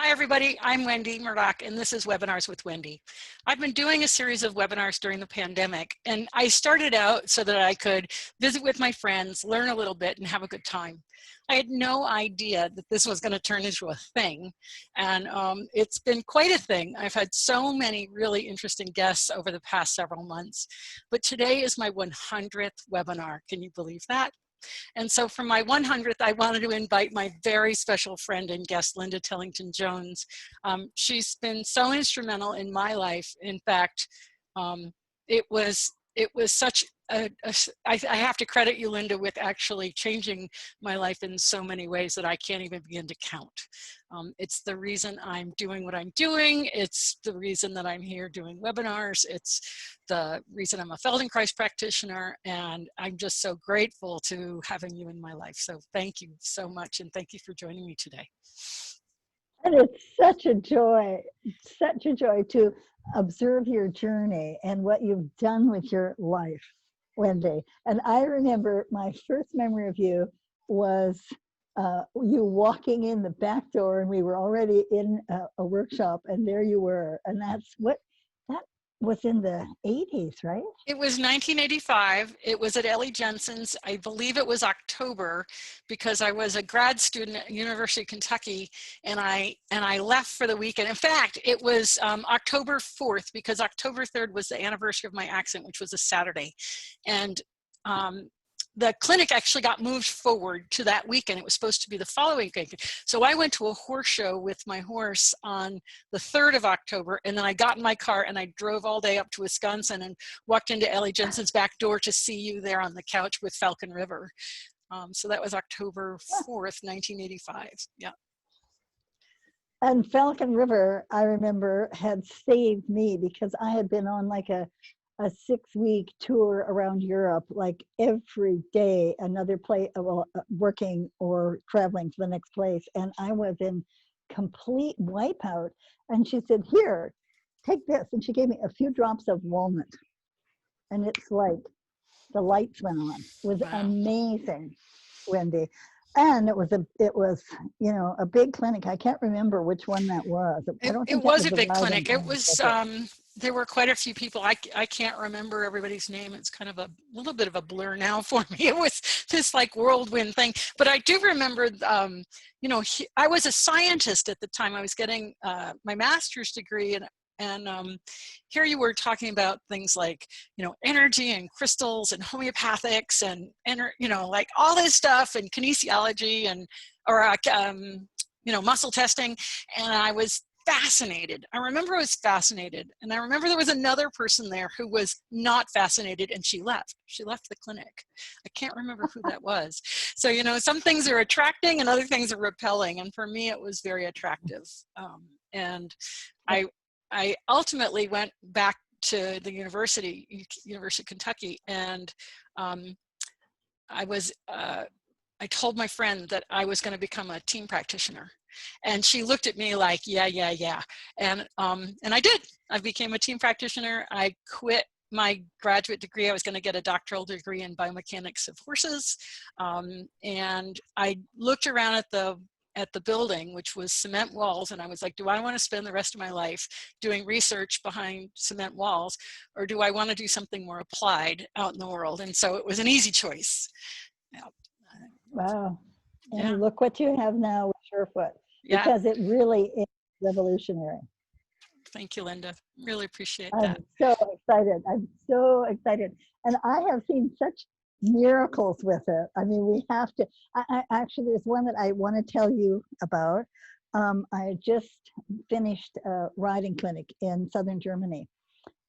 Hi, everybody. I'm Wendy Murdoch, and this is Webinars with Wendy. I've been doing a series of webinars during the pandemic, and I started out so that I could visit with my friends, learn a little bit, and have a good time. I had no idea that this was going to turn into a thing, and it's been quite a thing. I've had so many really interesting guests over the past several months, but today is my 100th webinar. Can you believe that? And so for my 100th, I wanted to invite my very special friend and guest, Linda Tellington-Jones. She's been so instrumental in my life. In fact, it was such I have to credit you, Linda, with actually changing my life in so many ways that I can't even begin to count. It's the reason I'm doing what I'm doing. It's the reason that I'm here doing webinars. It's the reason I'm a Feldenkrais practitioner, and I'm just so grateful to having you in my life. So thank you so much, and thank you for joining me today. And it's such a joy to observe your journey and what you've done with your life, Wendy. And I remember my first memory of you was you walking in the back door, and we were already in a workshop, and there you were. And that was in the 80s, right? It was 1985. It was at Ellie Jensen's. I believe it was October, because I was a grad student at University of Kentucky, and I left for the weekend. In fact, it was October 4th, because October 3rd was the anniversary of my accident, which was a Saturday. And the clinic actually got moved forward to that weekend. It was supposed to be the following weekend. So I went to a horse show with my horse on the 3rd of October, and then I got in my car and I drove all day up to Wisconsin and walked into Ellie Jensen's back door to see you there on the couch with Falcon River. So that was October 4th, 1985. Yeah. And Falcon River, I remember, had saved me because I had been on like a 6-week tour around Europe, like every day, another place, working or traveling to the next place. And I was in complete wipeout. And she said, "Here, take this." And she gave me a few drops of walnut. And it's like the lights went on. It was amazing, Wendy. And it was you know, a big clinic. I can't remember which one that was. It was a big clinic. It was there were quite a few people. I can't remember everybody's name. It's kind of a little bit of a blur now for me. It was this like whirlwind thing. But I do remember, you know, I was a scientist at the time. I was getting my master's degree, and here you were talking about things like, you know, energy and crystals and homeopathics and you know, like all this stuff, and kinesiology and you know, muscle testing. And I was fascinated. I remember I was fascinated, and I remember there was another person there who was not fascinated, and she left the clinic. I can't remember who that was. So, you know, some things are attracting and other things are repelling, and for me it was very attractive. And I ultimately went back to the University of Kentucky, and I told my friend that I was going to become a team practitioner, and she looked at me like, yeah, and I did. I became a team practitioner. I quit my graduate degree. I was going to get a doctoral degree in biomechanics of horses, and I looked around at the building, which was cement walls, and I was like, do I want to spend the rest of my life doing research behind cement walls, or do I want to do something more applied out in the world? And so it was an easy choice. Yeah. Wow. And look what you have now with SURE FOOT, because it really is revolutionary. Thank you, Linda. Really appreciate I'm that. so excited. I'm so excited. And I have seen such miracles with it. I mean, we have to, actually, there's one that I want to tell you about. I just finished a riding clinic in southern Germany,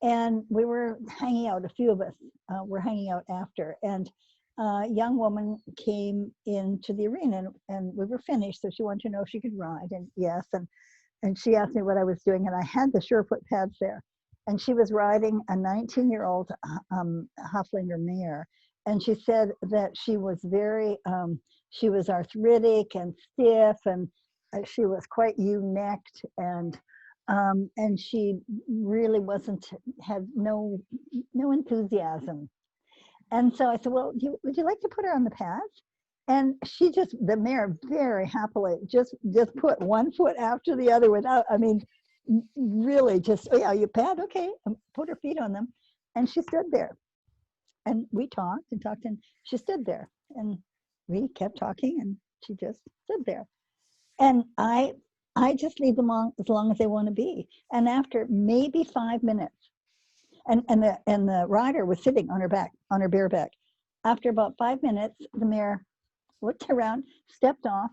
and we were hanging out, a few of us were hanging out after, and a young woman came into the arena, and we were finished, so she wanted to know if she could ride, and yes, and she asked me what I was doing, and I had the SURE FOOT pads there, and she was riding a 19-year-old Haflinger mare, and she said that she was very, she was arthritic and stiff, and she was quite ewe-necked, and she really had no enthusiasm. And so I said, well, would you like to put her on the pads? And she just, the mare very happily just put one foot after the other without, I mean, really just, oh yeah, you pat, okay, put her feet on them. And she stood there. And we talked and she stood there. And we kept talking and she just stood there. And I just leave them on as long as they want to be. And after maybe 5 minutes, and the rider was sitting on her back, on her bare back. After about 5 minutes, the mare looked around, stepped off,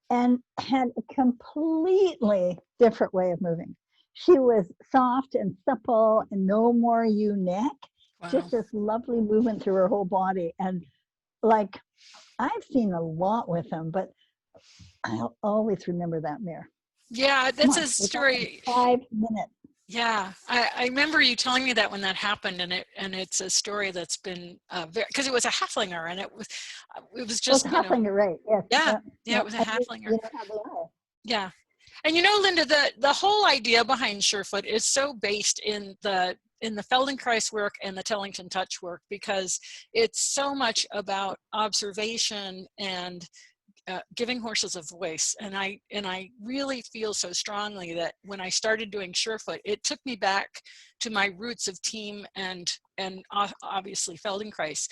and had a completely different way of moving. She was soft and supple and no more neck, Wow. just this lovely movement through her whole body. And like, I've seen a lot with them, but I'll always remember that mare. Yeah, that's a story. 5 minutes. Yeah, I remember you telling me that when that happened, and it's a story that's been because it was a halflinger, and it was just halflinger, right? Yes. Yeah, it was a halflinger. You know how they are. Yeah, and Linda, the whole idea behind SureFoot is so based in the Feldenkrais work and the TTouch work, because it's so much about observation and giving horses a voice. And I really feel so strongly that when I started doing SureFoot, it took me back to my roots of team and obviously Feldenkrais.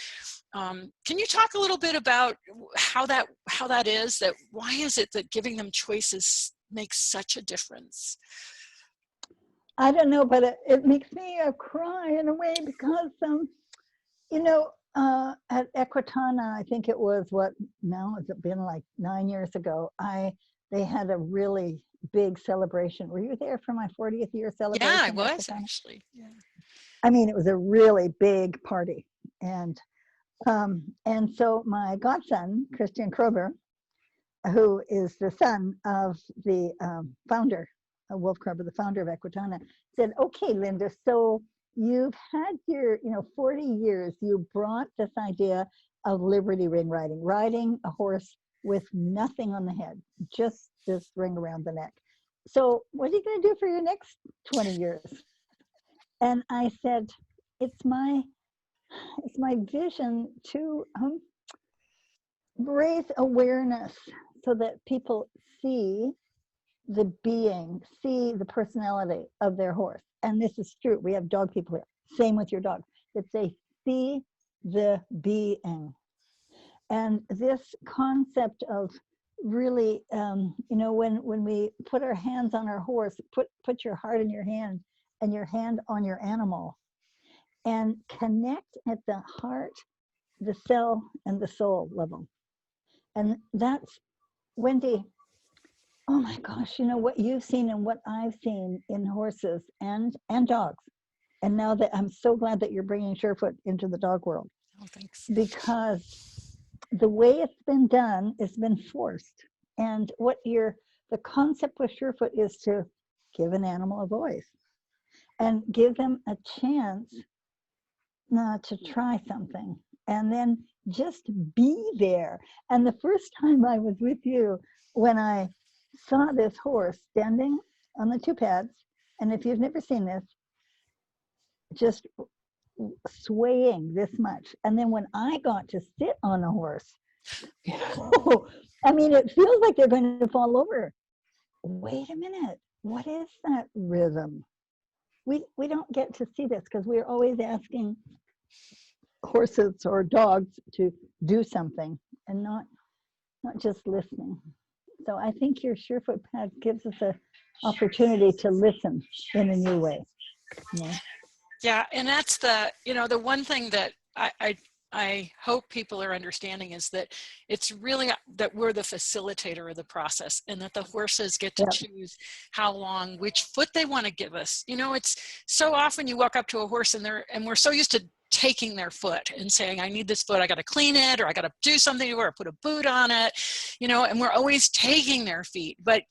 Can you talk a little bit about how that is, that why is it that giving them choices makes such a difference? I don't know, but it makes me cry in a way, because at Equitana, I think it was now has it been like 9 years ago, they had a really big celebration. Were you there for my 40th year celebration? Yeah, I was actually. Yeah. I mean, it was a really big party. And so my godson, Christian Krober, who is the son of the founder, Wolf Krober, the founder of Equitana, said, okay, Linda, so you've had your, 40 years, you brought this idea of Liberty ring riding a horse with nothing on the head, just this ring around the neck. So what are you going to do for your next 20 years? And I said, it's my vision to raise awareness so that people see the being, see the personality of their horse. And this is true. We have dog people here. Same with your dog. That they see the being. And this concept of really, when we put our hands on our horse, put your heart in your hand and your hand on your animal, and connect at the heart, the cell, and the soul level. And that's, Wendy, oh my gosh, what you've seen and what I've seen in horses and dogs. And now that I'm so glad that you're bringing SureFoot into the dog world. Oh, thanks. Because the way it's been done has been forced. And the concept with SureFoot is to give an animal a voice and give them a chance to try something, and then just be there. And the first time I was with you, when I saw this horse standing on the 2 pads, and if you've never seen this, just swaying this much. And then when I got to sit on a horse, I mean, it feels like they're going to fall over. Wait a minute, what is that rhythm? We don't get to see this because we're always asking horses or dogs to do something and not just listening. So I think your SureFoot pad gives us an opportunity to listen in a new way. Yeah, and that's the one thing that I hope people are understanding is that it's really that we're the facilitator of the process, and that the horses get to choose how long, which foot they want to give us. It's so often you walk up to a horse and we're so used to taking their foot and saying, I need this foot, I got to clean it, or I got to do something to it, or put a boot on it, and we're always taking their feet. But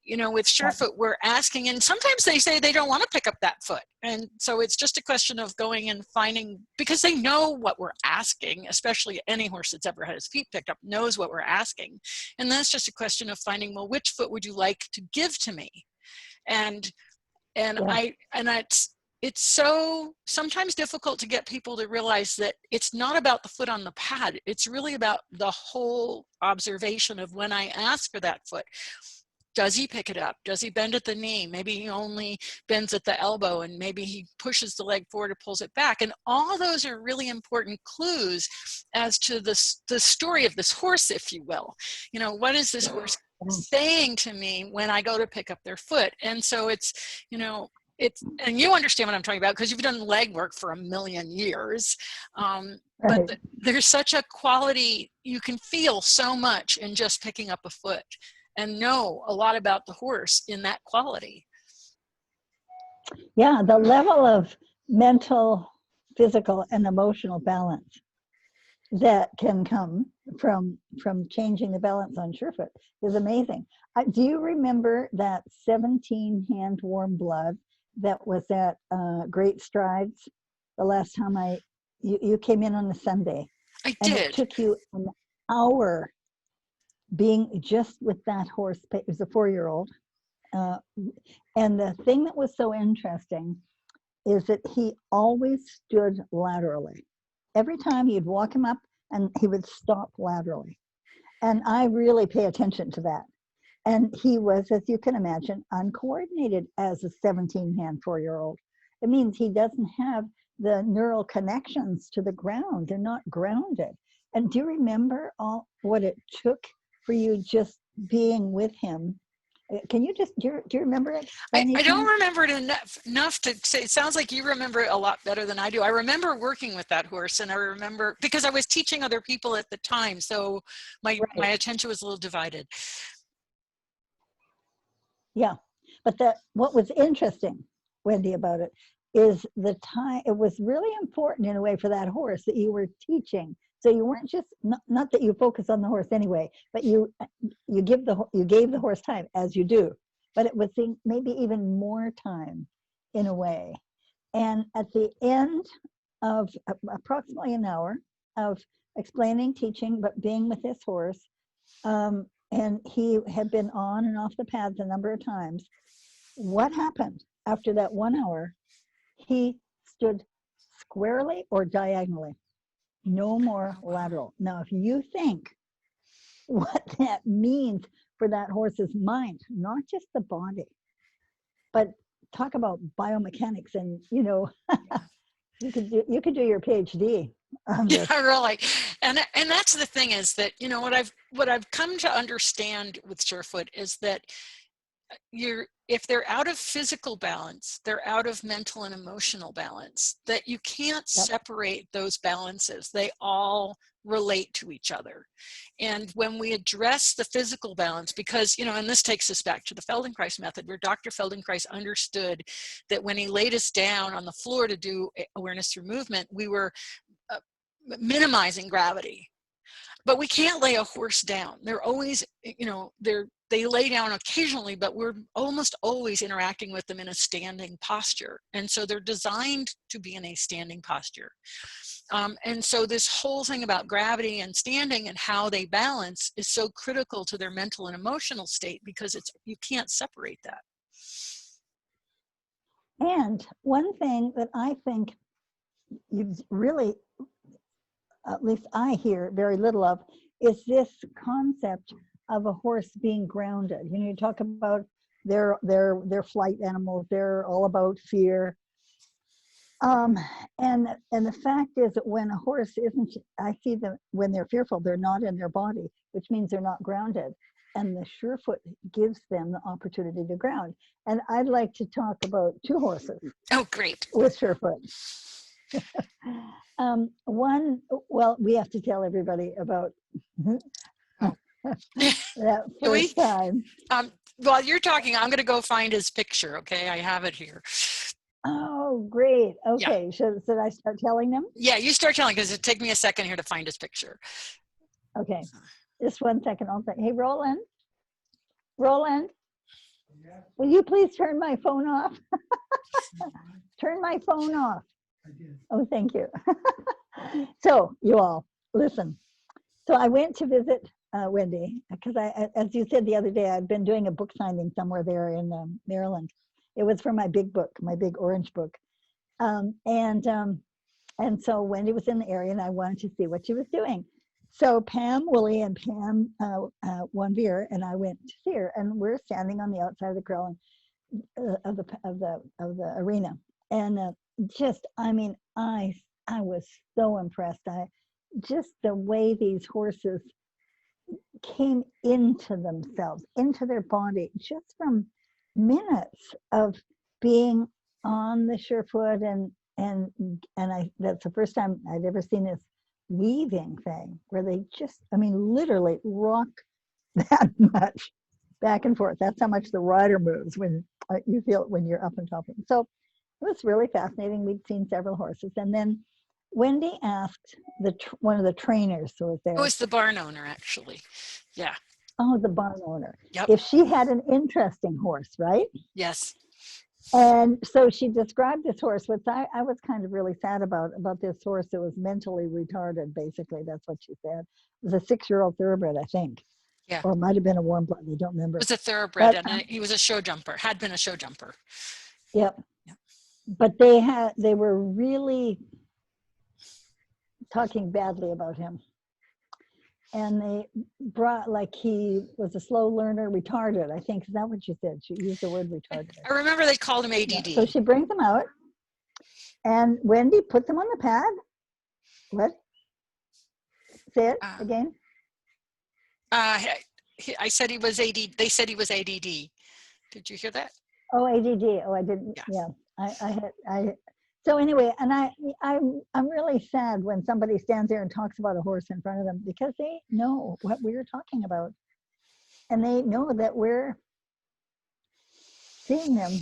with SureFoot, we're asking, and sometimes they say they don't want to pick up that foot. And so it's just a question of going and finding, because they know what we're asking, especially any horse that's ever had his feet picked up knows what we're asking. And then it's just a question of finding, well, which foot would you like to give to me? And it's so sometimes difficult to get people to realize that it's not about the foot on the pad. It's really about the whole observation of when I ask for that foot. Does he pick it up? Does he bend at the knee? Maybe he only bends at the elbow, and maybe he pushes the leg forward or pulls it back. And all those are really important clues as to the story of this horse, if you will. You know, what is this horse saying to me when I go to pick up their foot? And so it's, you know, and you understand what I'm talking about because you've done leg work for a million years. But there's such a quality, you can feel so much in just picking up a foot and know a lot about the horse in that quality. Yeah, the level of mental, physical, and emotional balance that can come from changing the balance on SureFoot is amazing. Do you remember that 17 hand warm blood that was at Great Strides the last time you came in on a Sunday? I and did. It took you an hour being just with that horse. It was a 4-year-old. And the thing that was so interesting is that he always stood laterally. Every time you'd walk him up and he would stop laterally. And I really pay attention to that. And he was, as you can imagine, uncoordinated as a 17-hand 4-year-old. It means he doesn't have the neural connections to the ground. They're not grounded. And do you remember what it took for you just being with him? Can you just, do you remember it? I don't remember it enough to say. It sounds like you remember it a lot better than I do. I remember working with that horse, and I remember, because I was teaching other people at the time, so my attention was a little divided. Yeah, but what was interesting, Wendy, about it is the time. It was really important in a way for that horse that you were teaching. So you weren't just, not that you focus on the horse anyway, but you gave the horse time, as you do, but it was maybe even more time in a way. And at the end of approximately an hour of explaining, teaching, but being with this horse, and he had been on and off the pads a number of times, what happened after that 1 hour? He stood squarely or diagonally. No more lateral. Now, if you think what that means for that horse's mind, not just the body, but talk about biomechanics, and you know, you could do your PhD on this. Yeah, really. And that's the thing, is that, you know, what I've come to understand with SureFoot is that if they're out of physical balance, they're out of mental and emotional balance, that you can't separate those balances. They all relate to each other. And when we address the physical balance, because, you know, and this takes us back to the Feldenkrais method, where Dr. Feldenkrais understood that when he laid us down on the floor to do awareness through movement, we were minimizing gravity. But we can't lay a horse down. They're always, you know, they lay down occasionally, but we're almost always interacting with them in a standing posture. And so they're designed to be in a standing posture. And so this whole thing about gravity and standing and how they balance is so critical to their mental and emotional state, because you can't separate that. And one thing that I think you really, at least I hear very little of, is this concept of a horse being grounded. You know, you talk about their flight animals, they're all about fear. And the fact is that when a horse isn't, I see them when they're fearful, they're not in their body, which means they're not grounded. And the SureFoot gives them the opportunity to ground. And I'd like to talk about 2 horses. Oh, great. With SureFoot. One, well, we have to tell everybody about that first time. While you're talking, I'm going to go find his picture, okay? I have it here. Oh, great. Okay, yeah. Should I start telling them? Yeah, you start telling, because it'll take me a second here to find his picture. Okay, just 1 second. I'll say, hey, Roland, will you please turn my phone off? Turn my phone off. I did. Oh, thank you. So you all, listen. So I went to visit Wendy, because as you said the other day, I'd been doing a book signing somewhere there in Maryland. It was for my big book, my big orange book. And so Wendy was in the area, and I wanted to see what she was doing. So Pam Woolley and Pam Wanvier and I went to see her, and we're standing on the outside of the grill of the arena, and just, I mean, I was so impressed. Just the way these horses came into themselves, into their body, just from minutes of being on the SURE FOOT, and that's the first time I'd ever seen this weaving thing where they just, I mean, literally rock that much back and forth. That's how much the rider moves when you feel it when you're up and top of them. So it was really fascinating. We'd seen several horses, and then Wendy asked one of the trainers who was there. It was the barn owner, actually. Yeah. Oh, the barn owner. Yep. If she had an interesting horse, right? Yes. And so she described this horse, which I was kind of really sad about this horse that was mentally retarded, basically. That's what she said. It was a 6-year-old thoroughbred, I think. Yeah. Or it might have been a warm blood, I don't remember. It was a thoroughbred, and he was a show jumper, had been a show jumper. Yep. But they were really talking badly about him. And they brought, like, he was a slow learner, retarded, I think. Is that what she said? She used the word retarded. I remember they called him ADD. Yeah. So she brings them out, and Wendy put them on the pad. What? Say it again. I said he was ADD. They said he was ADD. Did you hear that? Oh, ADD. Oh, I didn't. Yeah. So anyway, and I'm really sad when somebody stands there and talks about a horse in front of them, because they know what we're talking about, and they know that we're seeing them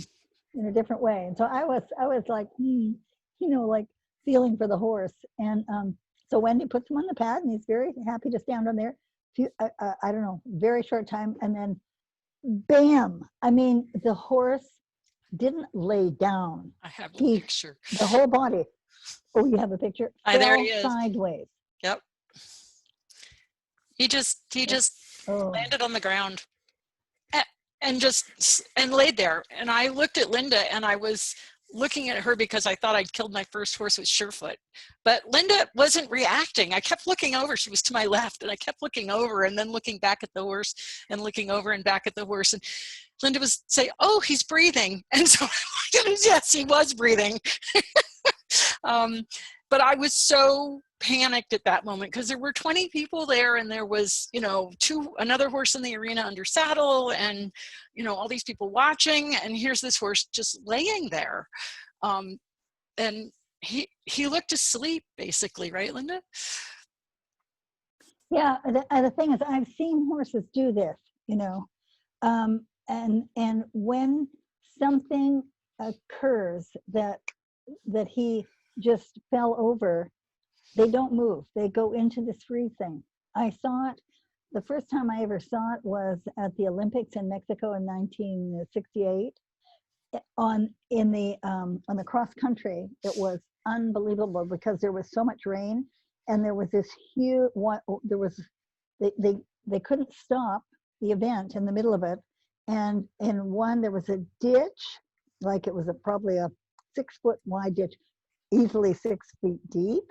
in a different way. And so I was like, like feeling for the horse. And so Wendy puts him on the pad, and he's very happy to stand on there. I don't know, very short time, and then bam! I mean, the horse didn't lay down. I have a picture. The whole body. Oh, you have a picture? There he is. Sideways. Yep. He just landed on the ground and laid there. And I looked at Linda, and I was looking at her because I thought I'd killed my first horse with SURE FOOT. But Linda wasn't reacting. I kept looking over. She was to my left, and I kept looking over and then looking back at the horse and looking over and back at the horse. And Linda was saying, "Oh, he's breathing." And so I looked at him, yes, he was breathing. But I was so panicked at that moment because there were 20 people there, and there was, another horse in the arena under saddle, and, all these people watching, and here's this horse just laying there. And he looked asleep, basically, right, Linda? Yeah, the thing is, I've seen horses do this, and when something occurs that he just fell over, they don't move. They go into this freeze thing. I saw it. The first time I ever saw it was at the Olympics in Mexico in 1968. On the cross country, it was unbelievable because there was so much rain, and there was this huge one. There was they couldn't stop the event in the middle of it, and in one there was a ditch, like it was probably a 6-foot wide ditch, easily 6 feet deep,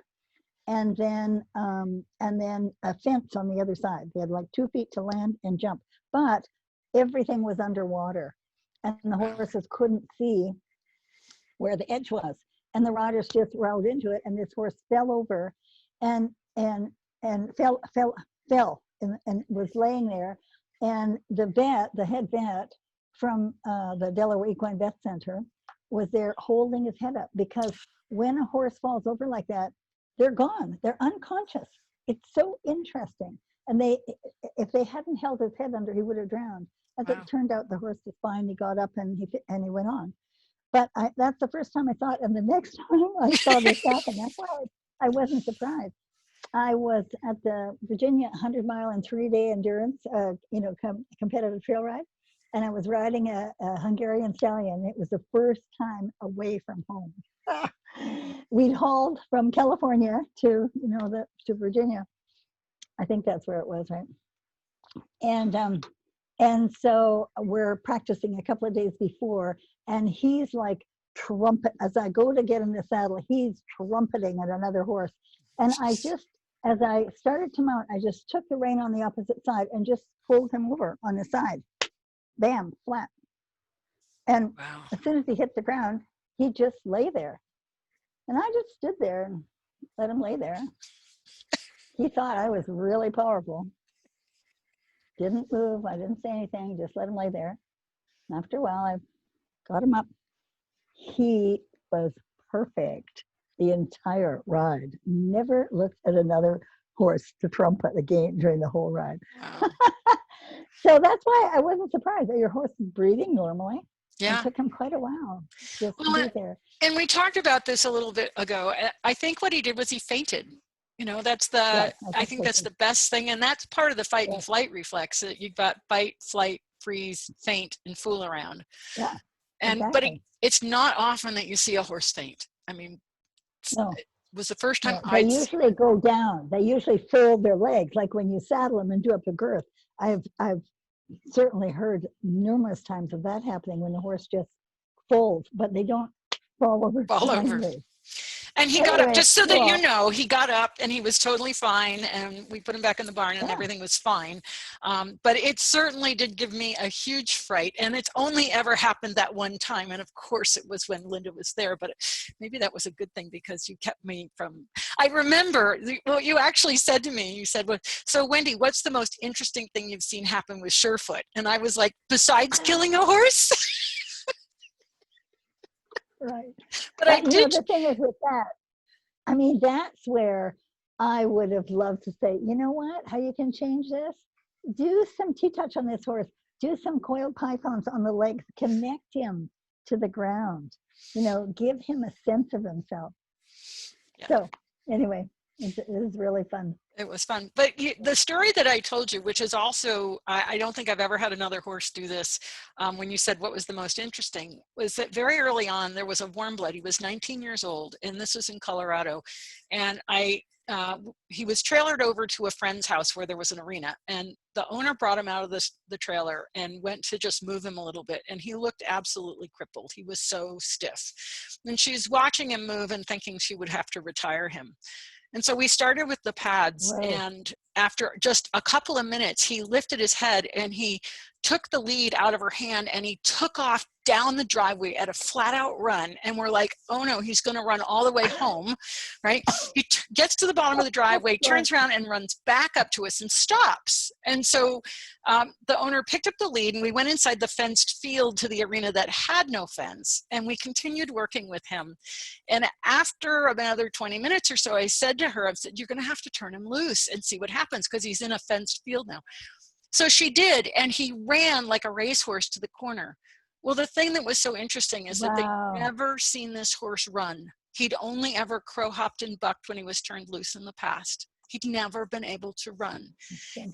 and then a fence on the other side. They had like 2 feet to land and jump, but everything was underwater, and the horses couldn't see where the edge was, and the riders just rode into it, and this horse fell over and fell and was laying there, and the head vet from the Delaware Equine Vet Center was there holding his head up, because when a horse falls over like that, they're gone. They're unconscious. It's so interesting. And if they hadn't held his head under, he would have drowned. As it turned out, the horse was fine. He got up and he went on. But that's the first time I saw it. And the next time I saw this happen, that's why I wasn't surprised. I was at the Virginia 100-mile and 3-day endurance, competitive trail ride. And I was riding a Hungarian stallion. It was the first time away from home. We'd hauled from California to Virginia. I think that's where it was, right? And so we're practicing a couple of days before, and he's like trumpet. As I go to get in the saddle, he's trumpeting at another horse. And I just, as I started to mount, I just took the rein on the opposite side and just pulled him over on the side. Bam, flat. And Wow. as soon as he hit the ground, he just lay there. And I just stood there and let him lay there. He thought I was really powerful. Didn't move. I didn't say anything. Just let him lay there. And after a while, I got him up. He was perfect the entire ride. Never looked at another horse to trumpet again during the whole ride. Wow. So that's why I wasn't surprised that your horse is breathing normally. Yeah. It took him quite a while just to be there. And we talked about this a little bit ago. I think what he did was he fainted. You know, that's the, Yeah, I think that's the best thing. And that's part of the fight and flight reflex, that you've got fight, flight, freeze, faint, and fool around. Yeah. And, Exactly. but it's not often that you see a horse faint. I mean, No. it was the first time They usually go down. They usually fold their legs, like when you saddle them and do up the girth. I've certainly heard numerous times of that happening when the horse just folds, but they don't fall over. And he got up, just so that you know, he got up and he was totally fine, and we put him back in the barn and everything was fine. But it certainly did give me a huge fright, and it's only ever happened that one time. And of course it was when Linda was there, but maybe that was a good thing, because you kept me from, I remember what you actually said to me. You said, well, so Wendy, what's the most interesting thing you've seen happen with SURE FOOT? And I was like, besides killing a horse? Right. But I did. You know, the thing is with that, I mean, that's where I would have loved to say, you know what, how you can change this? Do some TTouch on this horse. Do some coiled pythons on the legs. Connect him to the ground. You know, give him a sense of himself. Yeah. So anyway, it was really fun. It was fun. But the story that I told you, which is also, I don't think I've ever had another horse do this, when you said what was the most interesting, was that very early on, there was a warm blood. He was 19 years old, and this was in Colorado. And he was trailered over to a friend's house where there was an arena, and the owner brought him out of the trailer and went to just move him a little bit. And he looked absolutely crippled. He was so stiff. And she's watching him move and thinking she would have to retire him. And so we started with the pads, and after just a couple of minutes, he lifted his head and he took the lead out of her hand and he took off down the driveway at a flat out run. And we're like, oh no, he's going to run all the way home, right? He gets to the bottom of the driveway, turns around and runs back up to us and stops. And so the owner picked up the lead, and we went inside the fenced field to the arena that had no fence, and we continued working with him. And after another 20 minutes or so, I said to her, I said, you're going to have to turn him loose and see what happens, because he's in a fenced field now. So she did, and he ran like a racehorse to the corner. Well, the thing that was so interesting is that they'd never seen this horse run. He'd only ever crow-hopped and bucked when he was turned loose in the past. He'd never been able to run.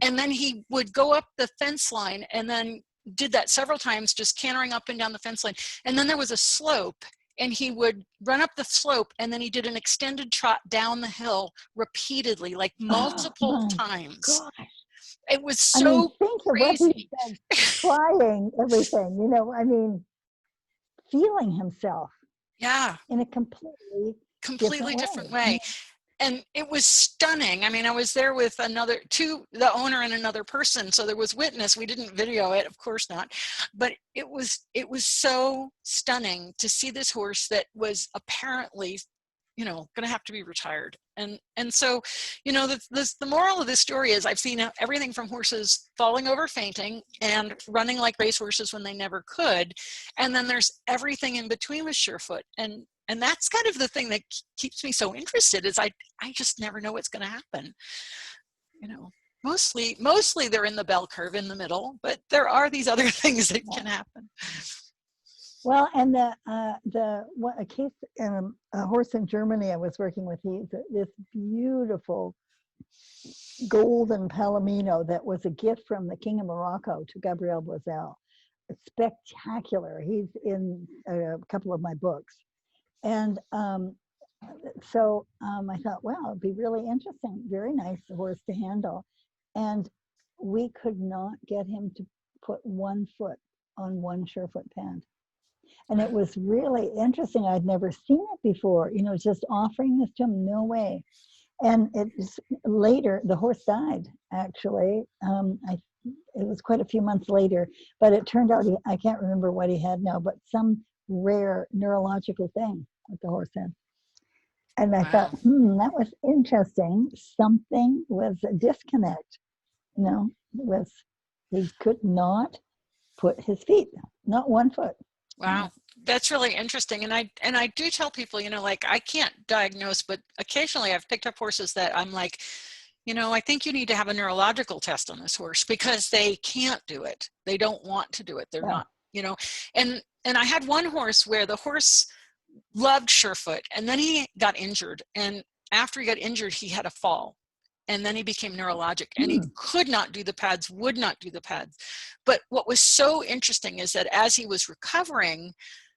And then he would go up the fence line, and then did that several times, just cantering up and down the fence line. And then there was a slope, and he would run up the slope, and then he did an extended trot down the hill repeatedly, like multiple times. Gosh. It was so think crazy. Of what he said, trying everything, you know, I mean, feeling himself. Yeah. In a completely different way. And it was stunning. I mean, I was there with the owner and another person. So there was witness. We didn't video it, of course not. But it was so stunning to see this horse that was apparently, you know, going to have to be retired. And so, you know, the moral of this story is I've seen everything from horses falling over fainting and running like racehorses when they never could. And then there's everything in between with SURE FOOT. And that's kind of the thing that keeps me so interested, is I just never know what's going to happen. You know, mostly they're in the bell curve in the middle, but there are these other things that can happen. Well, and a case, a horse in Germany I was working with, he's this beautiful golden Palomino that was a gift from the King of Morocco to Gabriel Boisel. It's spectacular. He's in a couple of my books. And so I thought, wow, it'd be really interesting. Very nice horse to handle. And we could not get him to put one foot on one SURE FOOT pad. And it was really interesting. I'd never seen it before, you know, just offering this to him, no way. And it's later, the horse died, actually. It was quite a few months later, but it turned out, I can't remember what he had now, but some rare neurological thing that the horse had. And I thought, Wow. that was interesting. Something was a disconnect, you know, he could not put his feet, not one foot. Wow. That's really interesting. And I do tell people, you know, like I can't diagnose, but occasionally I've picked up horses that I'm like, you know, I think you need to have a neurological test on this horse because they can't do it. They don't want to do it. They're not, you know, and I had one horse where the horse loved SureFoot and then he got injured. And after he got injured, he had a fall. And then he became neurologic and he could not do the pads, would not do the pads. But what was so interesting is that as he was recovering,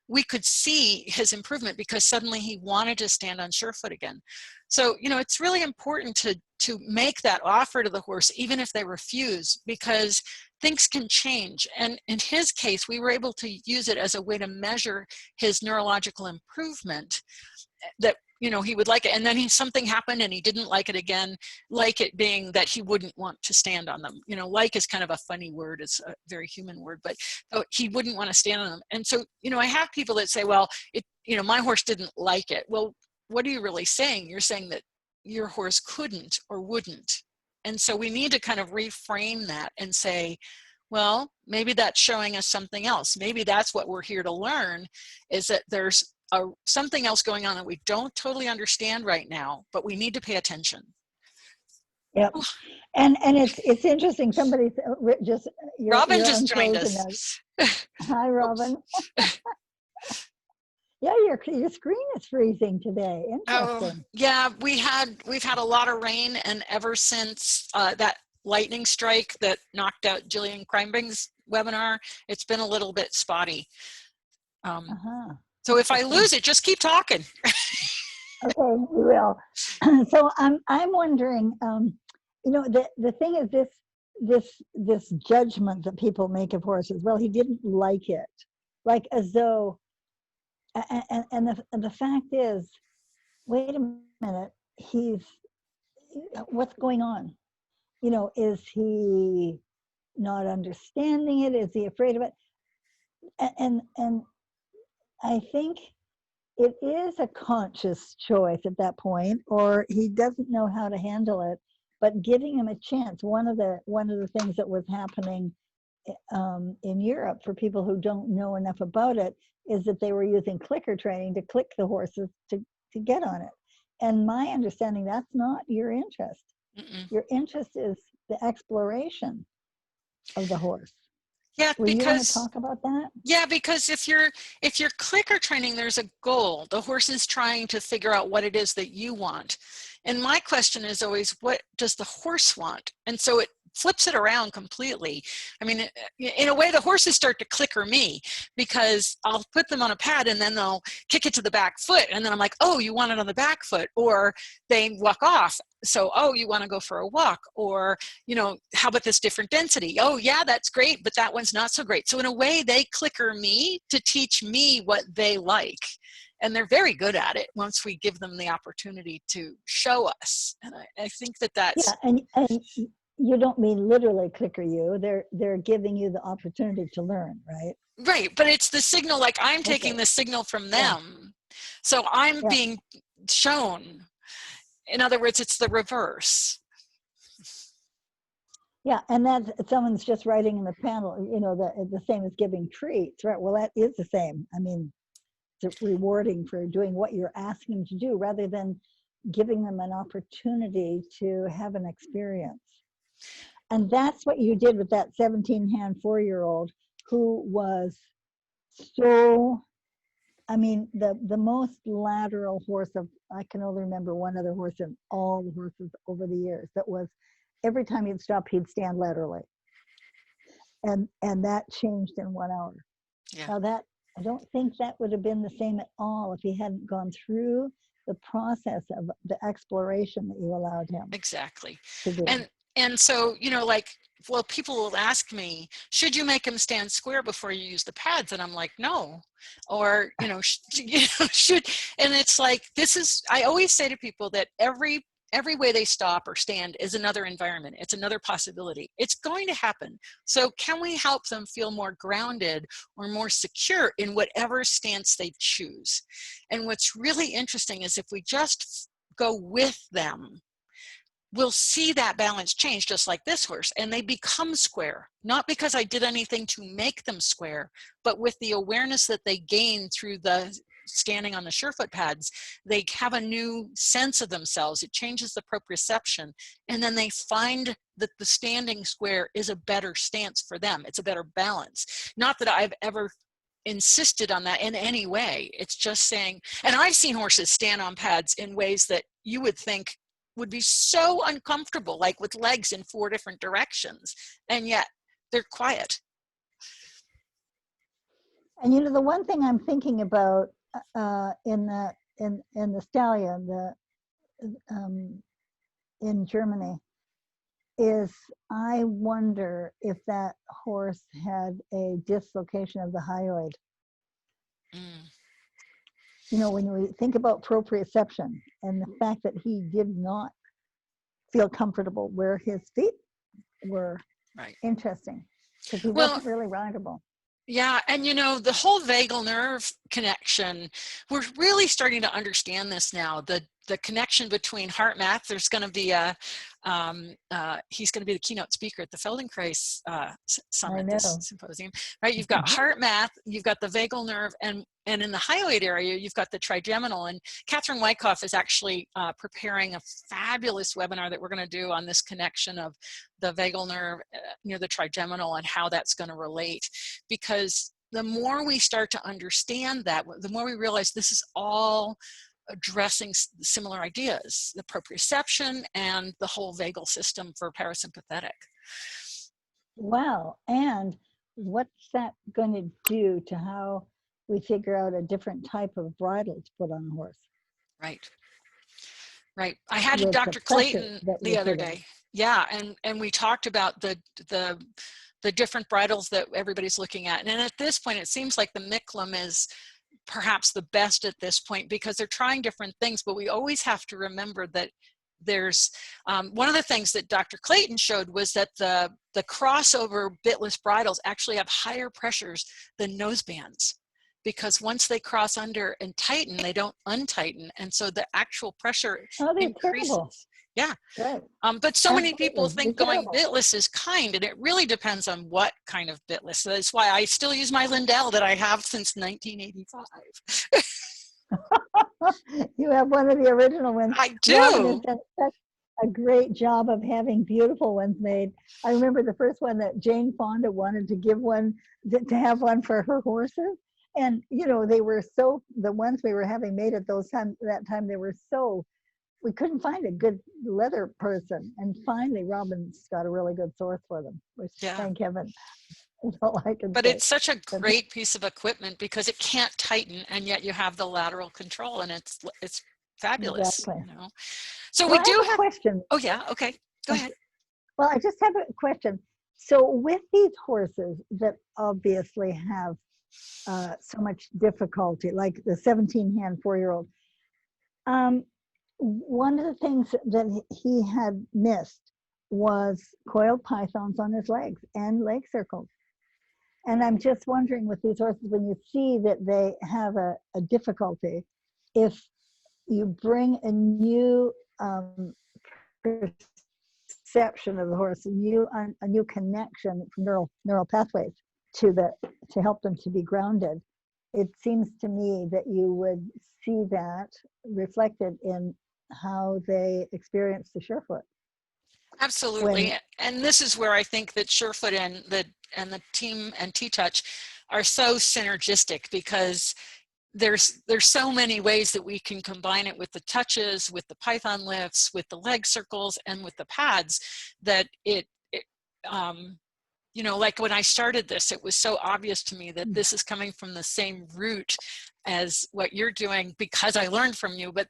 we could see his improvement because suddenly he wanted to stand on SureFoot again. So, you know, it's really important to make that offer to the horse, even if they refuse, because things can change. And in his case, we were able to use it as a way to measure his neurological improvement, that, you know, he would like it. And then something happened and he didn't like it again, like it being that he wouldn't want to stand on them. You know, like is kind of a funny word. It's a very human word, but he wouldn't want to stand on them. And so, you know, I have people that say, well, you know, my horse didn't like it. Well, what are you really saying? You're saying that your horse couldn't or wouldn't. And so we need to kind of reframe that and say, well, maybe that's showing us something else. Maybe that's what we're here to learn, is that there's something else going on that we don't totally understand right now, but we need to pay attention. Yep. And it's interesting. Somebody just Robin you're just joined unfrozen us. now. Hi, Robin. Yeah, your screen is freezing today. Interesting. Oh, yeah, we've had a lot of rain, and ever since that lightning strike that knocked out Jillian Kreinbing's webinar, it's been a little bit spotty. So if I lose it, just keep talking. Okay, we will. So I'm wondering, you know, the thing is this judgment that people make of horses. Well, he didn't like it, like as though, and the fact is, wait a minute, what's going on? You know, is he not understanding it? Is he afraid of it? And I think it is a conscious choice at that point, or he doesn't know how to handle it. But giving him a chance, one of the things that was happening in Europe for people who don't know enough about it is that they were using clicker training to click the horses to get on it. And my understanding, that's not your interest. Your interest is the exploration of the horse. Yeah, Well, you want to talk about that? Yeah, because if you're clicker training, there's a goal. The horse is trying to figure out what it is that you want. And my question is always, what does the horse want? And so it flips it around completely. I mean, in a way, the horses start to clicker me because I'll put them on a pad and then they'll kick it to the back foot. And then I'm like, oh, you want it on the back foot. Or they walk off. So, oh, you want to go for a walk, or, you know, how about this different density? Oh yeah, that's great, but that one's not so great. So in a way, they clicker me to teach me what they like. And they're very good at it once we give them the opportunity to show us. And I think that's... Yeah, and you don't mean literally clicker you. They're giving you the opportunity to learn, right? Right, but it's the signal, like I'm taking the signal from them. So I'm being shown. In other words, it's the reverse. Yeah, and that someone's just writing in the panel, you know, the same as giving treats, right? Well, that is the same. I mean, it's rewarding for doing what you're asking them to do rather than giving them an opportunity to have an experience. And that's what you did with that 17-hand 4-year-old who was so, I mean, the most lateral horse of, I can only remember one other horse in all the horses over the years that was, every time he'd stop, he'd stand laterally. And that changed in 1 hour. Yeah. Now that, I don't think that would have been the same at all if he hadn't gone through the process of the exploration that you allowed him. Exactly. To do. And so, you know, like, well, people will ask me, should you make them stand square before you use the pads? And I'm like, no. Or, you know, should, and it's like, this is, I always say to people that every way they stop or stand is another environment. It's another possibility. It's going to happen. So can we help them feel more grounded or more secure in whatever stance they choose? And what's really interesting is if we just go with them, we'll see that balance change, just like this horse, and they become square, not because I did anything to make them square, but with the awareness that they gain through the standing on the SURE FOOT pads, they have a new sense of themselves. It changes the proprioception, and then they find that the standing square is a better stance for them. It's a better balance. Not that I've ever insisted on that in any way. It's just saying, and I've seen horses stand on pads in ways that you would think would be so uncomfortable, like with legs in 4 different directions, and yet they're quiet. And you know, the one thing I'm thinking about in the stallion, in Germany, is I wonder if that horse had a dislocation of the hyoid. You know, when we think about proprioception and the fact that he did not feel comfortable where his feet were, right? Interesting, because he wasn't really rideable. Yeah, and you know, the whole vagal nerve connection, we're really starting to understand this now. The connection between heart math, there's going to be a, he's going to be the keynote speaker at the Feldenkrais summit, this symposium, right? You've got heart math, you've got the vagal nerve, and in the hyoid area, you've got the trigeminal. And Catherine Wyckoff is actually preparing a fabulous webinar that we're going to do on this connection of the vagal nerve near the trigeminal and how that's going to relate. Because the more we start to understand that, the more we realize this is all addressing similar ideas, the proprioception and the whole vagal system for parasympathetic. Wow. And what's that going to do to how we figure out a different type of bridle to put on a horse? Right. Right. I had Dr. Clayton the other day. Yeah. And we talked about the different bridles that everybody's looking at. And at this point, it seems like the Micklem is perhaps the best at this point because they're trying different things, but we always have to remember that there's one of the things that Dr. Clayton showed was that the crossover bitless bridles actually have higher pressures than nosebands, because once they cross under and tighten, they don't untighten, and so the actual pressure increases. Terrible. Yeah. Right. But so many people think going bitless is kind, and it really depends on what kind of bitless. So that's why I still use my Lindell that I have since 1985. You have one of the original ones. I do. Robin has done such a great job of having beautiful ones made. I remember the first one that Jane Fonda wanted to give one, to have one for her horses. And, you know, they were so, the ones we were having made at that time, they were so, we couldn't find a good leather person. And finally, Robin's got a really good source for them, which thank heaven. But it's such a great piece of equipment because it can't tighten, and yet you have the lateral control, and it's fabulous. Exactly. You know? So we do have a question. Oh yeah, okay, go ahead. Well, I just have a question. So with these horses that obviously have so much difficulty, like the 17-hand 4-year-old, one of the things that he had missed was coiled pythons on his legs and leg circles. And I'm just wondering with these horses, when you see that they have a difficulty, if you bring a new perception of the horse, a new connection from neural pathways to help them to be grounded, it seems to me that you would see that reflected in how they experience the SURE FOOT. Absolutely. And this is where I think that SURE FOOT and the team and TTouch are so synergistic, because there's so many ways that we can combine it with the touches, with the python lifts, with the leg circles, and with the pads, that it you know, like when I started this, it was so obvious to me that this is coming from the same root as what you're doing, because I learned from you, but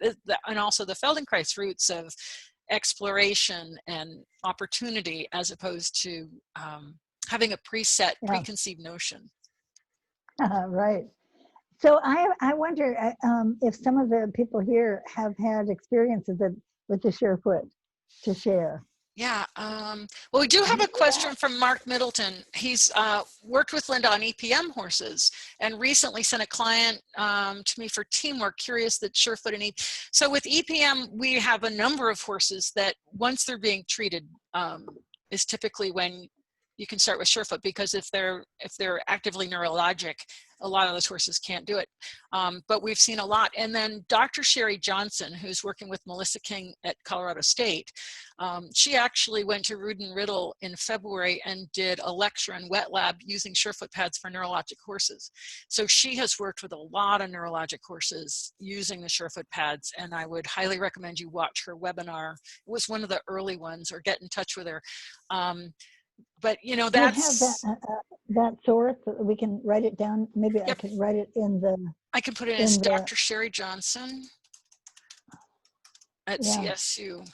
and also the Feldenkrais roots of exploration and opportunity as opposed to having a preset, Yeah. preconceived notion. Right. So I wonder if some of the people here have had experiences with the SURE FOOT to share. Yeah, well, we do have a question from Mark Middleton. He's worked with Linda on EPM horses and recently sent a client to me for teamwork, curious that SURE FOOT and So with EPM, we have a number of horses that once they're being treated is typically when you can start with SURE FOOT, because if they're actively neurologic, a lot of those horses can't do it. But we've seen a lot. And then Dr. Sherry Johnson, who's working with Melissa King at Colorado State, she actually went to Rudin Riddle in February and did a lecture in wet lab using SURE FOOT pads for neurologic horses. So she has worked with a lot of neurologic horses using the SURE FOOT pads, and I would highly recommend you watch her webinar. It was one of the early ones, or get in touch with her. But you know, that's, do you have that source so that we can write it down? Maybe yep. I can write it in the. I can put it in as Dr. Sherry Johnson at CSU.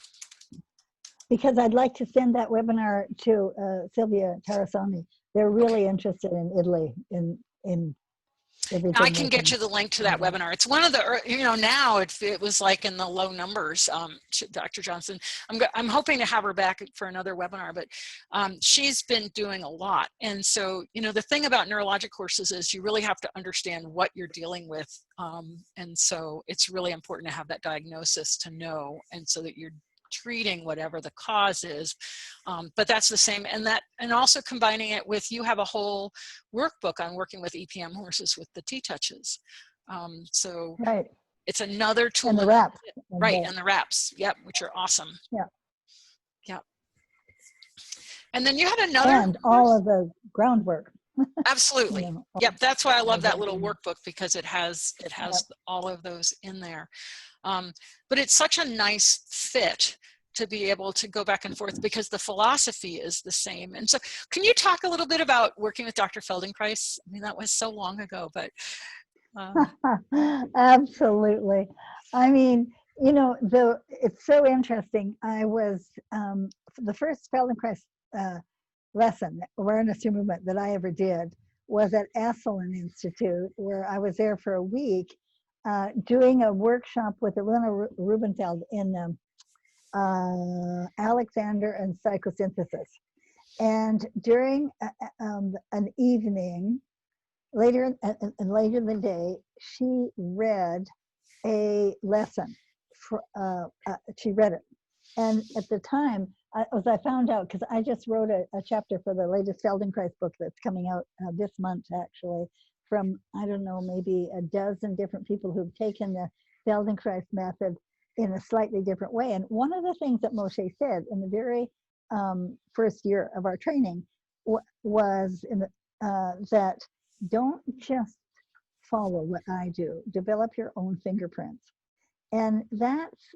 Because I'd like to send that webinar to Sylvia Tarasani. They're really interested in Italy, in everything. I can get you the link to that webinar. It's one of the, you know, now it was like in the low numbers, Dr. Johnson. I'm hoping to have her back for another webinar, but she's been doing a lot. And so, you know, the thing about neurologic horses is you really have to understand what you're dealing with. And so it's really important to have that diagnosis to know, and so that you're treating whatever the cause is. But that's the same, and also combining it with, you have a whole workbook on working with EPM horses with the TTouches. So right. It's another tool. And the wraps. Right, and the wraps, yep, which are awesome. Yeah. Yeah. And then you had another. And all of the groundwork. Absolutely. You know, Yep, that's why I love that little workbook, because it has yep. all of those in there. But it's such a nice fit to be able to go back and forth, because the philosophy is the same. And so can you talk a little bit about working with Dr. Feldenkrais? I mean, that was so long ago, but. Absolutely. I mean, you know, it's so interesting. I was, the first Feldenkrais lesson, awareness through movement, that I ever did was at Esalen Institute, where I was there for a week doing a workshop with Elena Rubenfeld in Alexander and psychosynthesis. And during an evening, later in the day, she read a lesson. She read it. And at the time, as I found out, because I just wrote a chapter for the latest Feldenkrais book that's coming out this month, actually, from, I don't know, maybe a dozen different people who've taken the Feldenkrais method in a slightly different way. And one of the things that Moshe said in the very first year of our training was that don't just follow what I do, develop your own fingerprints. And that's,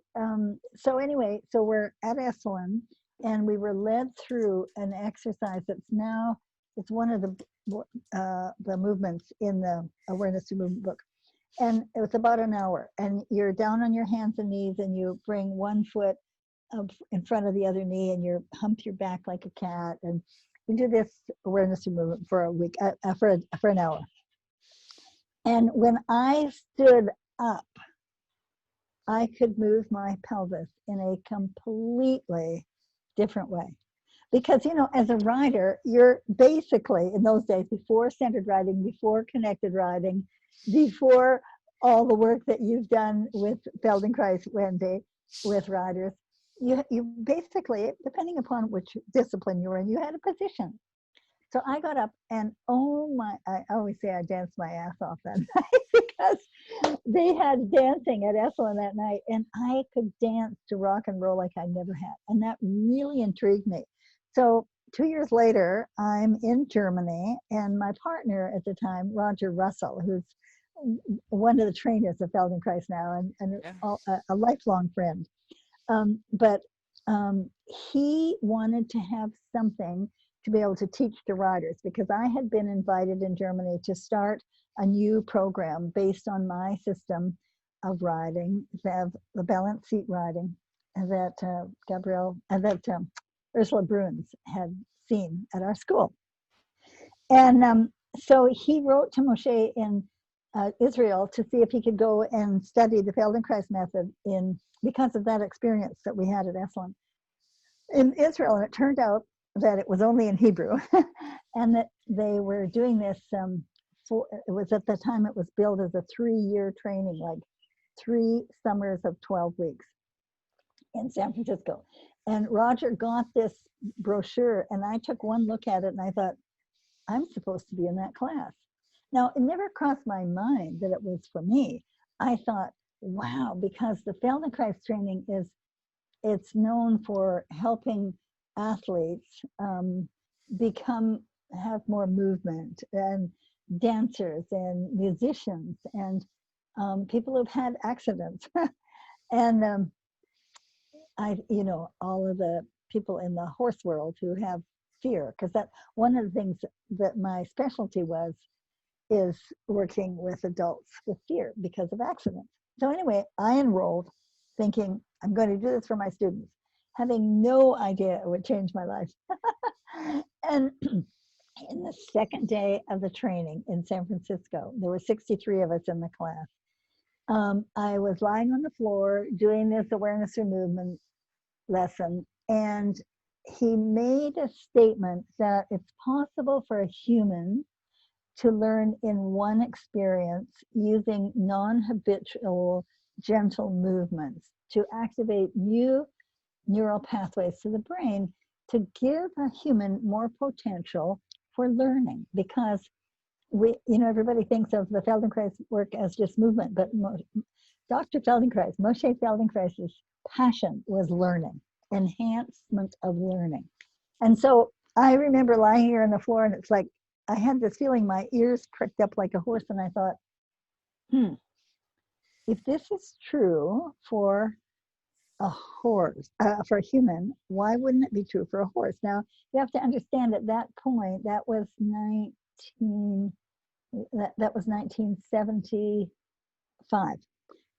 so anyway, so we're at Esalen, and we were led through an exercise that's now, it's one of the movements in the Awareness Through Movement book. And it was about an hour, and you're down on your hands and knees, and you bring one foot up in front of the other knee, and you hump your back like a cat, and you do this Awareness Through Movement for a week, for an hour. And when I stood up, I could move my pelvis in a completely different way. Because, you know, as a rider, you're basically, in those days, before centered riding, before connected riding, before all the work that you've done with Feldenkrais, Wendy, with riders, you basically, depending upon which discipline you were in, you had a position. So I got up, and oh my, I always say I danced my ass off that night, because they had dancing at Esalen that night, and I could dance to rock and roll like I never had. And that really intrigued me. So 2 years later, I'm in Germany, and my partner at the time, Roger Russell, who's one of the trainers of Feldenkrais now, and a lifelong friend. But he wanted to have something to be able to teach the riders, because I had been invited in Germany to start a new program based on my system of riding, the balance seat riding. Ursula Bruns had seen at our school. And so he wrote to Moshe in Israel to see if he could go and study the Feldenkrais method because of that experience that we had at Esalen in Israel. And it turned out that it was only in Hebrew and that they were doing this it was at the time it was billed as a 3-year training, like 3 summers of 12 weeks in San Francisco. And Roger got this brochure and I took one look at it and I thought, I'm supposed to be in that class. Now, it never crossed my mind that it was for me. I thought, wow, because the Feldenkrais training it's known for helping athletes have more movement, and dancers and musicians and people who've had accidents. And all of the people in the horse world who have fear, because that one of the things that my specialty is working with adults with fear because of accidents. So anyway, I enrolled thinking I'm going to do this for my students, having no idea it would change my life. And in the second day of the training in San Francisco, there were 63 of us in the class. I was lying on the floor doing this awareness through movement lesson, and he made a statement that it's possible for a human to learn in one experience using non-habitual, gentle movements to activate new neural pathways to the brain to give a human more potential for learning. Because everybody thinks of the Feldenkrais work as just movement, but Dr. Feldenkrais, Moshe Feldenkrais' passion was learning, enhancement of learning. And so I remember lying here on the floor and it's like, I had this feeling my ears pricked up like a horse, and I thought, if this is true for a horse, for a human, why wouldn't it be true for a horse? Now, you have to understand at that point, that was 1975.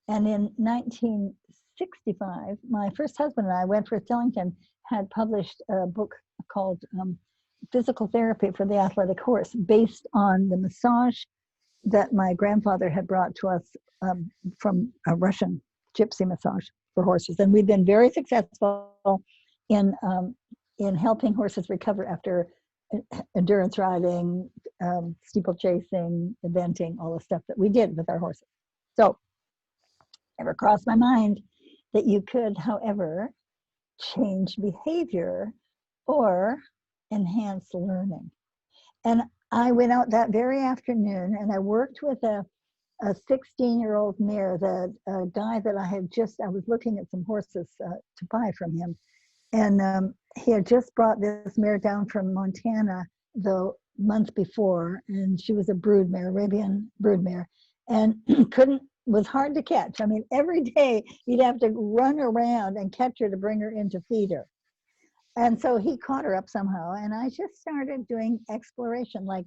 And in 1965, my first husband and I, Wentworth Tellington, had published a book called Physical Therapy for the Athletic Horse, based on the massage that my grandfather had brought to us from a Russian gypsy massage for horses. And we've been very successful in helping horses recover after endurance riding, steeplechasing, eventing, all the stuff that we did with our horses. So never crossed my mind that you could, however, change behavior or enhance learning. And I went out that very afternoon and I worked with a 16-year-old mare, the guy that I was looking at some horses to buy from him. And he had just brought this mare down from Montana the month before, and she was a brood mare, Arabian brood mare, and was hard to catch. I mean, every day you'd have to run around and catch her to bring her in to feed her. And so he caught her up somehow, and I just started doing exploration, like,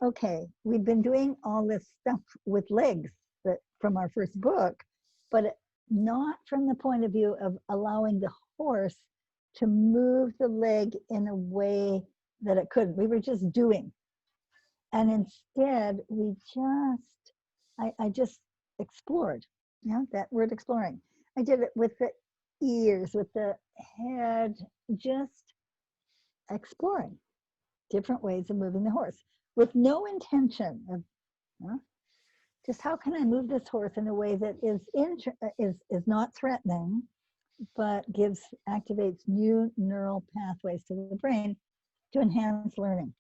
okay, we'd been doing all this stuff with legs from our first book, but not from the point of view of allowing the horse to move the leg in a way that it couldn't. We were just doing. And instead, I just explored, that word exploring. I did it with the ears, with the head, just exploring different ways of moving the horse with no intention of, just how can I move this horse in a way that is not threatening, but activates new neural pathways to the brain to enhance learning.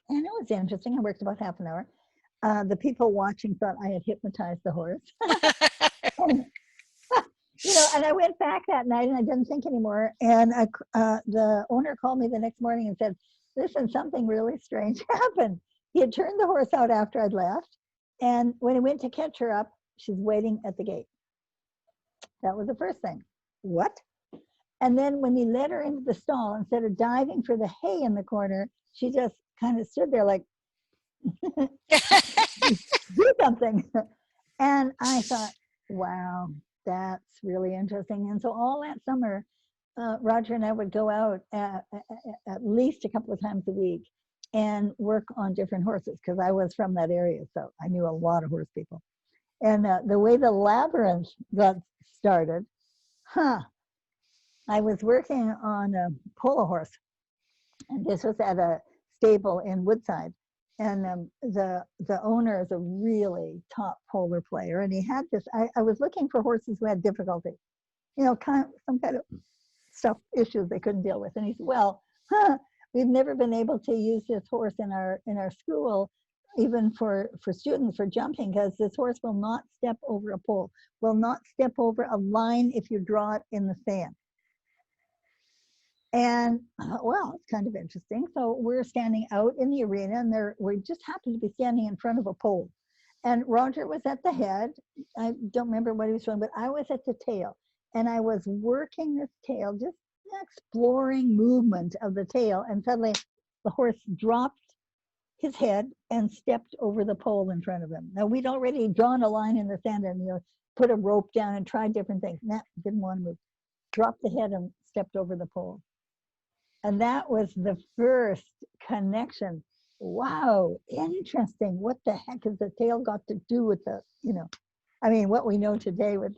And it was interesting. I worked about half an hour. The people watching thought I had hypnotized the horse. And I went back that night and I didn't think anymore. And the owner called me the next morning and said, listen, something really strange happened. He had turned the horse out after I'd left. And when he went to catch her up, she's waiting at the gate. That was the first thing. What? And then when he led her into the stall, instead of diving for the hay in the corner, she just kind of stood there like, do something. And I thought, wow, that's really interesting. And so all that summer, Roger and I would go out at least a couple of times a week and work on different horses, because I was from that area, so I knew a lot of horse people. And the way the labyrinth got started, I was working on a polo horse, and this was at a stable in Woodside. And the owner is a really top polar player, and he had this. I was looking for horses who had difficulty, you know, some kind of stuff issues they couldn't deal with. And he said, "Well, we've never been able to use this horse in our school, even for students for jumping, because this horse will not step over a pole, will not step over a line if you draw it in the sand." And well, it's kind of interesting. So we're standing out in the arena, and we just happened to be standing in front of a pole. And Roger was at the head. I don't remember what he was doing, but I was at the tail. And I was working this tail, just exploring movement of the tail. And suddenly the horse dropped his head and stepped over the pole in front of him. Now, we'd already drawn a line in the sand and, you know, put a rope down and tried different things. Nah, didn't want to move. Dropped the head and stepped over the pole. And that was the first connection. Wow, interesting. What the heck has the tail got to do with the, you know, I mean, what we know today with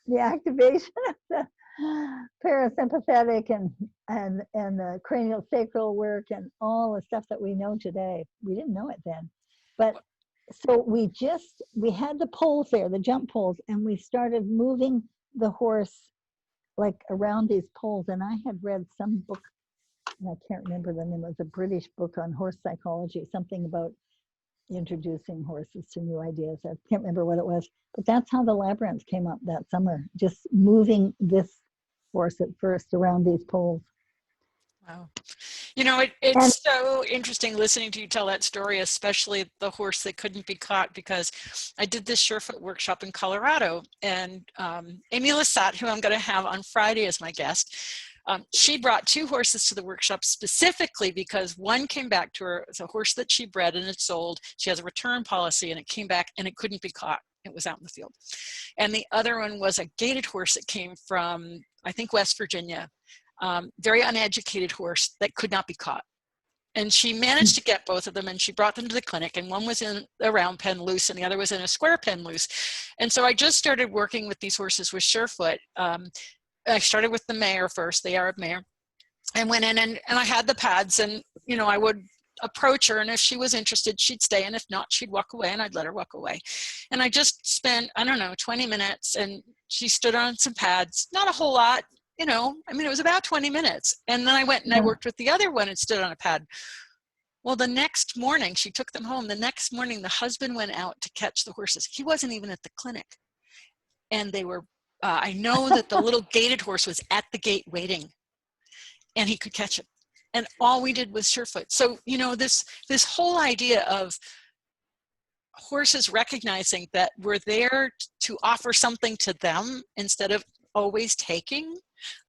the activation of the parasympathetic and the cranial sacral work and all the stuff that we know today. We didn't know it then. But so we had the poles there, the jump poles, and we started moving the horse like around these poles. And I had read some book, and I can't remember the name. It was a British book on horse psychology, something about introducing horses to new ideas. I can't remember what it was, but that's how the labyrinth came up that summer, just moving this horse at first around these poles. Wow. You know, it's so interesting listening to you tell that story, especially the horse that couldn't be caught, because I did this SURE FOOT workshop in Colorado, and Amy Lissat, who I'm going to have on Friday as my guest, she brought 2 horses to the workshop specifically because one came back to her. It's a horse that she bred and it's sold. She has a return policy, and it came back and it couldn't be caught. It was out in the field. And the other one was a gaited horse that came from, I think, West Virginia. Very uneducated horse that could not be caught. And she managed to get both of them, and she brought them to the clinic, and one was in a round pen loose and the other was in a square pen loose. And so I just started working with these horses with SURE FOOT. I started with the mare first, the Arab mare, and went in and I had the pads, and, you know, I would approach her, and if she was interested, she'd stay, and if not, she'd walk away, and I'd let her walk away. And I just spent, I don't know, 20 minutes, and she stood on some pads, not a whole lot, you know, I mean, it was about 20 minutes. And then I went and I worked with the other one and stood on a pad. Well, the next morning, she took them home. The next morning, the husband went out to catch the horses. He wasn't even at the clinic. And they were, I know that the little gaited horse was at the gate waiting, and he could catch it. And all we did was SURE FOOT. So, you know, this whole idea of horses recognizing that we're there to offer something to them instead of always taking,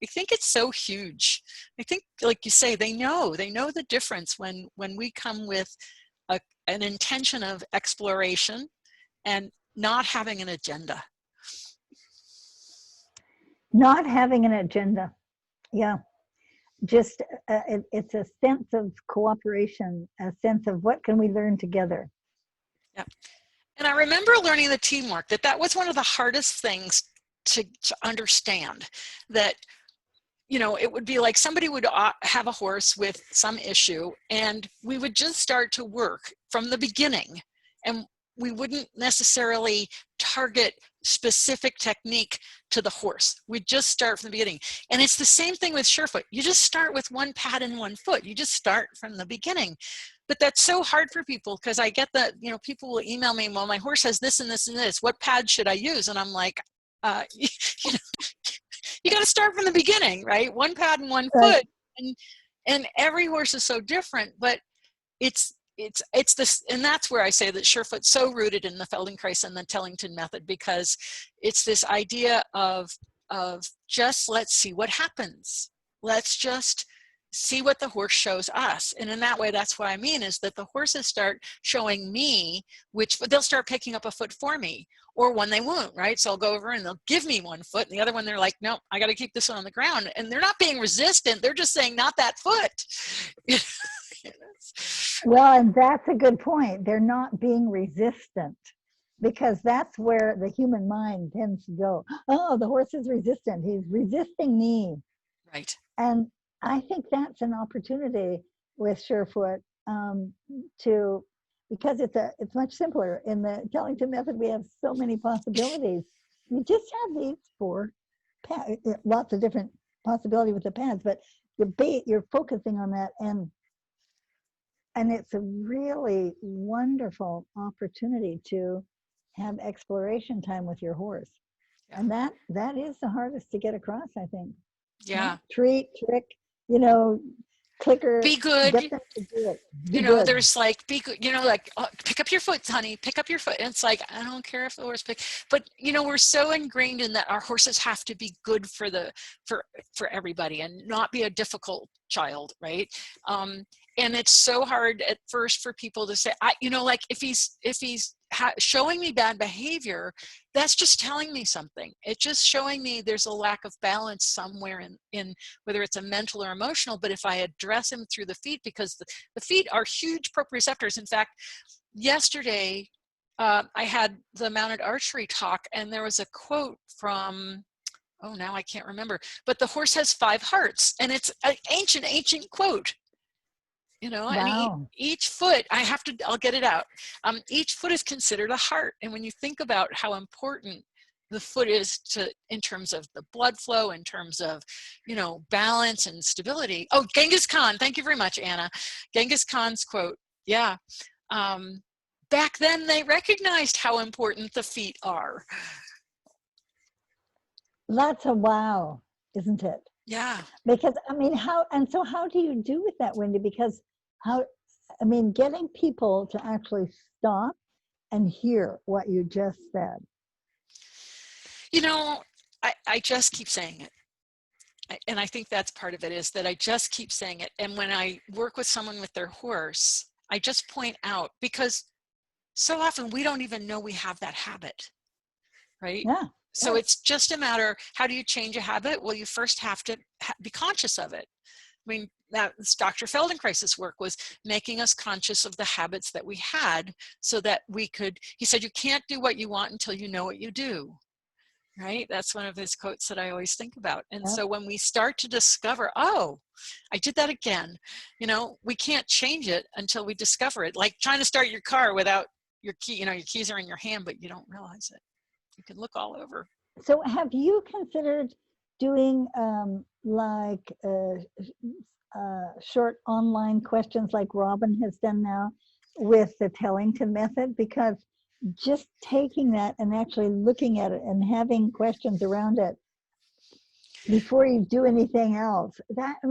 I think it's so huge. I think, like you say, they know the difference when we come with an intention of exploration and not having an agenda. Not having an agenda. Yeah. Just it's a sense of cooperation, a sense of what can we learn together. Yeah. And I remember learning the teamwork, that was one of the hardest things to understand, that, you know, it would be like somebody would have a horse with some issue, and we would just start to work from the beginning, and we wouldn't necessarily target specific technique to the horse. We'd just start from the beginning. And it's the same thing with SURE FOOT. You just start with one pad and one foot. You just start from the beginning. But that's so hard for people, because I get that, you know, people will email me, well, my horse has this and this and this. What pad should I use? And I'm like, you know, you got to start from the beginning, right? One pad and one foot. And every horse is so different, but it's this, and that's where I say that SURE FOOT's so rooted in the Feldenkrais and the Tellington method, because it's this idea of just, let's see what happens. Let's just see what the horse shows us. And in that way, that's what I mean, is that the horses start showing me which foot, they'll start picking up a foot for me, or one they won't, right? So I'll go over and they'll give me one foot, and the other one they're like, no, I got to keep this one on the ground. And they're not being resistant, they're just saying, not that foot. Well, and that's a good point. They're not being resistant, because that's where the human mind tends to go. Oh, the horse is resistant. He's resisting me. Right. And I think that's an opportunity with SureFoot to, because it's much simpler. In the Tellington method, we have so many possibilities. You just have these 4 pads, lots of different possibility with the pads, but you're focusing on that, and it's a really wonderful opportunity to have exploration time with your horse. Yeah. And that is the hardest to get across, I think. Yeah. Treat, trick, clicker. Be good. Get them to do it. There's like, be good, like, oh, pick up your foot, honey, pick up your foot. And it's like, I don't care if the horse but we're so ingrained in that our horses have to be good for everybody and not be a difficult child, right? And it's so hard at first for people to say, like, if he's showing me bad behavior, that's just telling me something. It's just showing me there's a lack of balance somewhere in whether it's a mental or emotional. But if I address him through the feet, because the feet are huge proprioceptors. In fact, yesterday I had the mounted archery talk, and there was a quote from, oh, now I can't remember, but the horse has 5 hearts, and it's an ancient quote. Wow. And each foot, I'll get it out. Each foot is considered a heart. And when you think about how important the foot is in terms of the blood flow, in terms of, balance and stability. Oh, Genghis Khan. Thank you very much, Anna. Genghis Khan's quote. Yeah. Back then they recognized how important the feet are. That's a wow, isn't it? Yeah. Because, how do you do with that, Wendy? Because getting people to actually stop and hear what you just said. I just keep saying it. And I think that's part of it, is that I just keep saying it. And when I work with someone with their horse, I just point out, because so often we don't even know we have that habit, right? Yeah. So it's just a matter, how do you change a habit? Well, you first have to be conscious of it. That's Dr. Feldenkrais' work, was making us conscious of the habits that we had, so that he said, you can't do what you want until you know what you do, right? That's one of his quotes that I always think about. And so when we start to discover, oh, I did that again, we can't change it until we discover it. Like trying to start your car without your key, your keys are in your hand, but you don't realize it. You can look all over. So have you considered doing short online questions like Robin has done now with the Tellington method? Because just taking that and actually looking at it and having questions around it before you do anything else, that's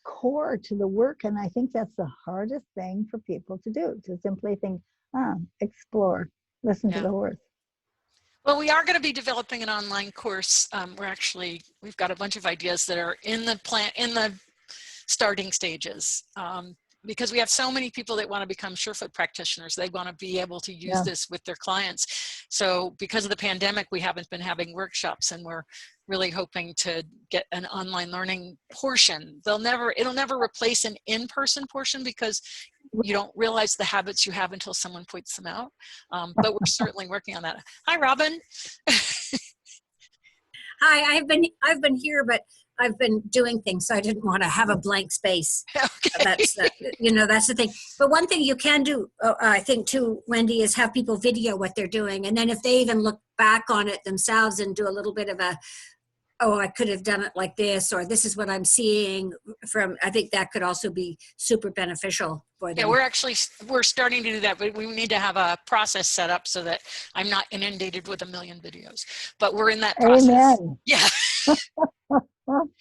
core to the work. And I think that's the hardest thing for people to do, to simply think, explore, listen to the horse. Well, we are going to be developing an online course. We've got a bunch of ideas that are in the starting stages, because we have so many people that want to become SureFoot practitioners. They want to be able to use this with their clients. So because of the pandemic, we haven't been having workshops, and we're really hoping to get an online learning portion. It'll never replace an in-person portion, because you don't realize the habits you have until someone points them out. But we're certainly working on that. Hi, Robin. Hi, I've been here, but I've been doing things, so I didn't want to have a blank space. Okay. That's the thing. But one thing you can do, I think too, Wendy, is have people video what they're doing, and then if they even look back on it themselves and do a little bit of I could have done it like this, or this is what I'm seeing from, I think that could also be super beneficial for them. Yeah, we're starting to do that, but we need to have a process set up so that I'm not inundated with 1 million videos, but we're in that process. Amen. Yeah.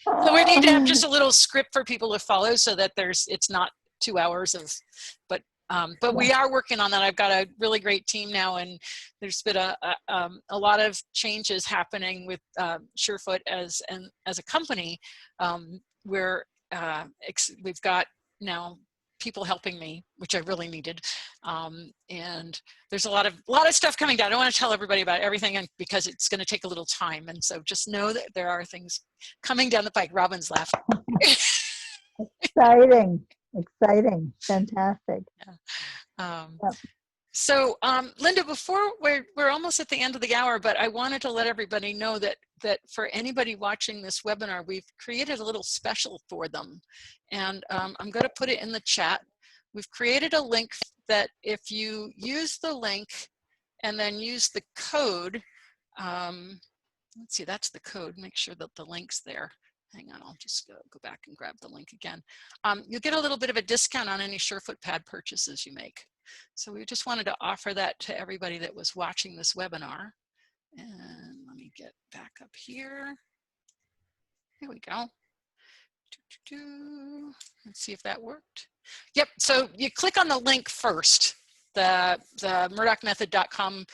So we need to have just a little script for people to follow, so that it's not 2 hours but we are working on that. I've got a really great team now, and there's been a lot of changes happening with SureFoot as a company, where we've got now people helping me, which I really needed. And there's a lot of stuff coming down. I don't want to tell everybody about everything because it's going to take a little time. And so just know that there are things coming down the pike. Robin's laughing. Exciting, exciting, fantastic. Yeah. Yep. So, Linda, before we're almost at the end of the hour, but I wanted to let everybody know that for anybody watching this webinar, we've created a little special for them. And I'm going to put it in the chat. We've created a link that if you use the link and then use the code, let's see, that's the code. Make sure that the link's there. Hang on, I'll just go back and grab the link again. You'll get a little bit of a discount on any SURE FOOT pad purchases you make. So we just wanted to offer that to everybody that was watching this webinar. And let me get back up here. Here we go. Let's see if that worked. Yep, so you click on the link first, the murdochmethod.com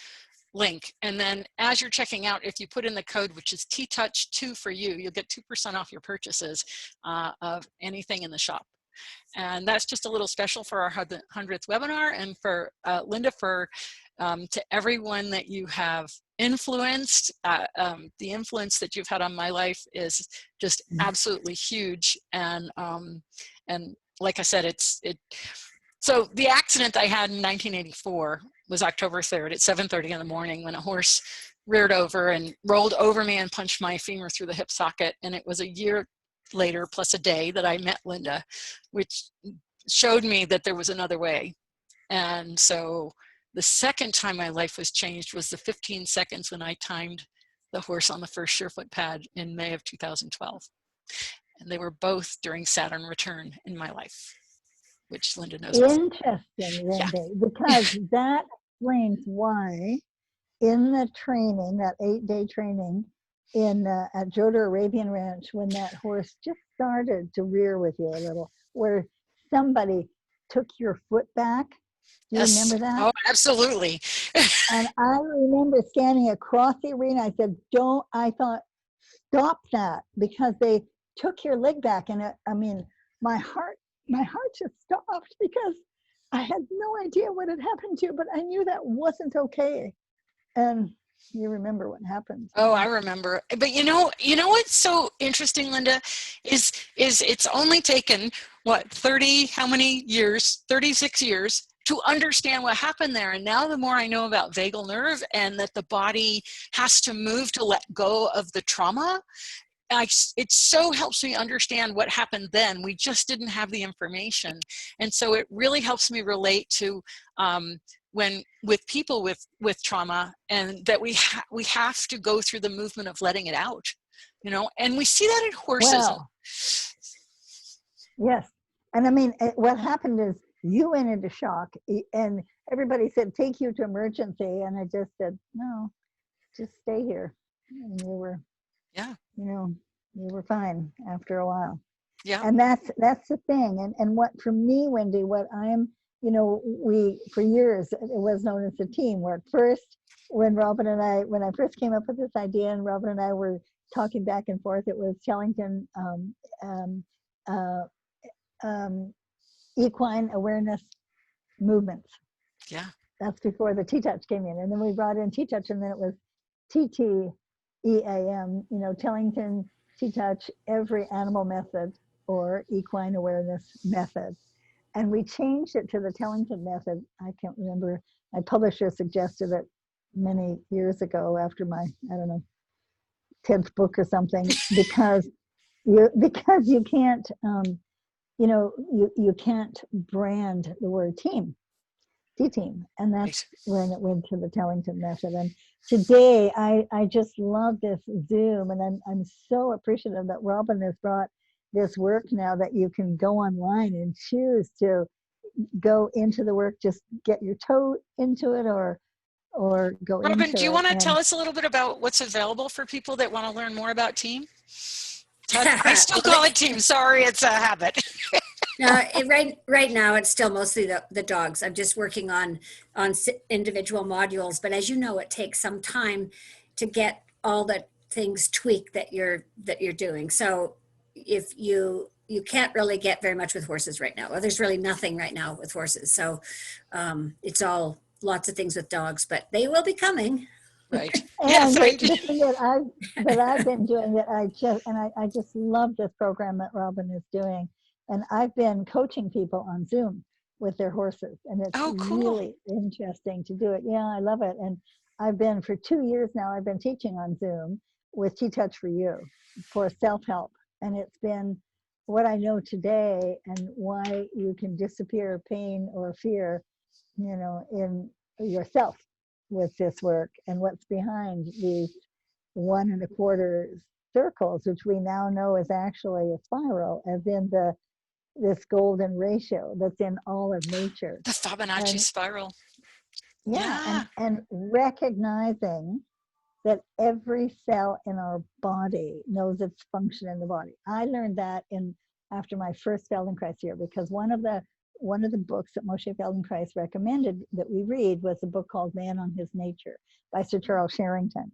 link, and then as you're checking out, if you put in the code, which is TTouch2 for you, you'll get 2% off your purchases of anything in the shop. And that's just a little special for our 100th webinar, and for Linda, for to everyone that you have influenced. The influence that you've had on my life is just absolutely huge. And like I said, so the accident I had in 1984 was October 3rd at 7:30 in the morning, when a horse reared over and rolled over me and punched my femur through the hip socket. And it was a year later plus a day that I met Linda, which showed me that there was another way. And so the second time my life was changed was the 15 seconds when I timed the horse on the first SURE FOOT pad in May of 2012. And they were both during Saturn return in my life, which Linda knows. Interesting, Wendy, Yeah. because that explains why in the training, that 8-day training at Joder Arabian Ranch, when that horse just started to rear with you a little, where somebody took your foot back. Do you remember that? Oh, absolutely. And I remember standing across the arena. I said, stop that, because they took your leg back. And I mean, my heart just stopped, because I had no idea what had happened to you, but I knew that wasn't okay. And you remember what happened. Oh, I remember. But you know what's so interesting, Linda, is it's only taken, what, 36 years to understand what happened there. And now the more I know about vagal nerve, and that the body has to move to let go of the trauma, it so helps me understand what happened then. We just didn't have the information. And so it really helps me relate to with people with trauma, and that we have to go through the movement of letting it out, and we see that in horses. Well, yes. And I mean, what happened is you went into shock, and everybody said, take you to emergency. And I just said, no, just stay here. And you were, yeah, you were fine after a while. Yeah. And that's the thing. And what, for me, Wendy, what I'm, for years, it was known as a team, where at first, when I first came up with this idea, and Robin and I were talking back and forth, it was Tellington equine awareness movements. Yeah. That's before the TTouch came in. And then we brought in TTouch, and then it was TTEAM, Tellington TTouch every animal method, or equine awareness method. And we changed it to the Tellington method. I can't remember. My publisher suggested it many years ago after my, 10th book or something, because you can't, you can't brand the word T-team. And that's when it went to the Tellington method. And today, I just love this Zoom, and I'm so appreciative that Robin has brought this work now, that you can go online and choose to go into the work, just get your toe into it, or go into it. Robin, do you want to tell us a little bit about what's available for people that want to learn more about team? I still call it team. Sorry, it's a habit. Right now, it's still mostly the dogs. I'm just working on individual modules, but as you know, it takes some time to get all the things tweaked that you're doing. So if you you can't really get very much with horses right now. Well, there's really nothing right now with horses. So it's all lots of things with dogs, but they will be coming. Right. And Yes, I the thing that I've been doing that I just love this program that Robin is doing. And I've been coaching people on Zoom with their horses, and it's Oh, cool. really interesting to do it. Yeah, I love it. And I've been for 2 years now, I've been teaching on Zoom with TTouch for You for self-help. And it's been what I know today and why you can disappear pain or fear, you know, in yourself with this work, and what's behind these 1 1/4 circles, which we now know is actually a spiral, as in this golden ratio that's in all of nature. The Fibonacci spiral. Yeah, and recognizing that every cell in our body knows its function in the body. I learned that after my first Feldenkrais year, because one of the books that Moshe Feldenkrais recommended that we read was a book called Man on His Nature by Sir Charles Sherrington.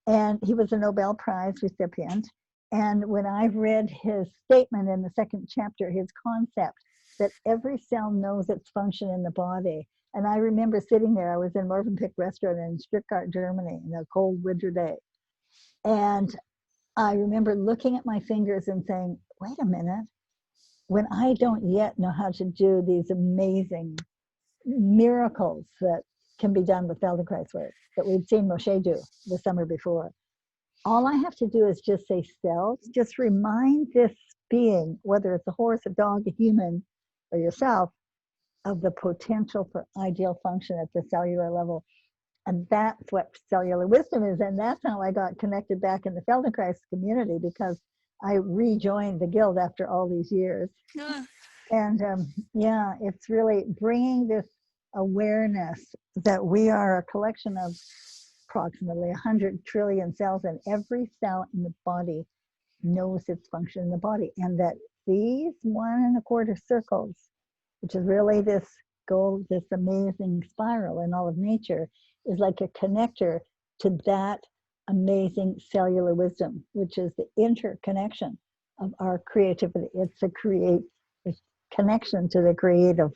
And he was a Nobel Prize recipient. And when I read his statement in the second chapter, his concept that every cell knows its function in the body. And I remember sitting there, I was in Movenpick restaurant in Stuttgart, Germany, in a cold winter day. And I remember looking at my fingers and saying, wait a minute, when I don't yet know how to do these amazing miracles that can be done with Feldenkrais work that we'd seen Moshe do the summer before, all I have to do is just say cells, just remind this being, whether it's a horse, a dog, a human, or yourself, of the potential for ideal function at the cellular level. And that's what cellular wisdom is. And that's how I got connected back in the Feldenkrais community, because I rejoined the guild after all these years. And yeah, it's really bringing this awareness that we are a collection of approximately 100 trillion cells, and every cell in the body knows its function in the body. And that these 1 1/4 circles, which is really this amazing spiral in all of nature, is like a connector to that amazing cellular wisdom, which is the interconnection of our creativity. It's a connection to the creator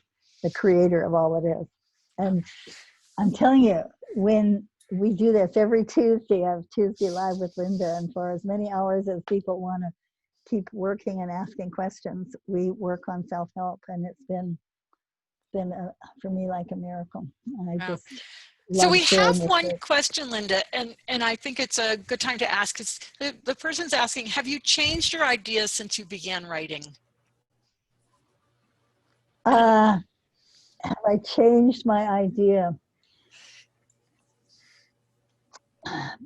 of all it is. And I'm telling you, when we do this every Tuesday, I have Tuesday Live with Linda, and for as many hours as people want to keep working and asking questions, we work on self-help, and it's been for me like a miracle. I just so we have one question, Linda, and I think it's a good time to ask. The person's asking, have you changed your ideas since you began writing? Have I changed my idea?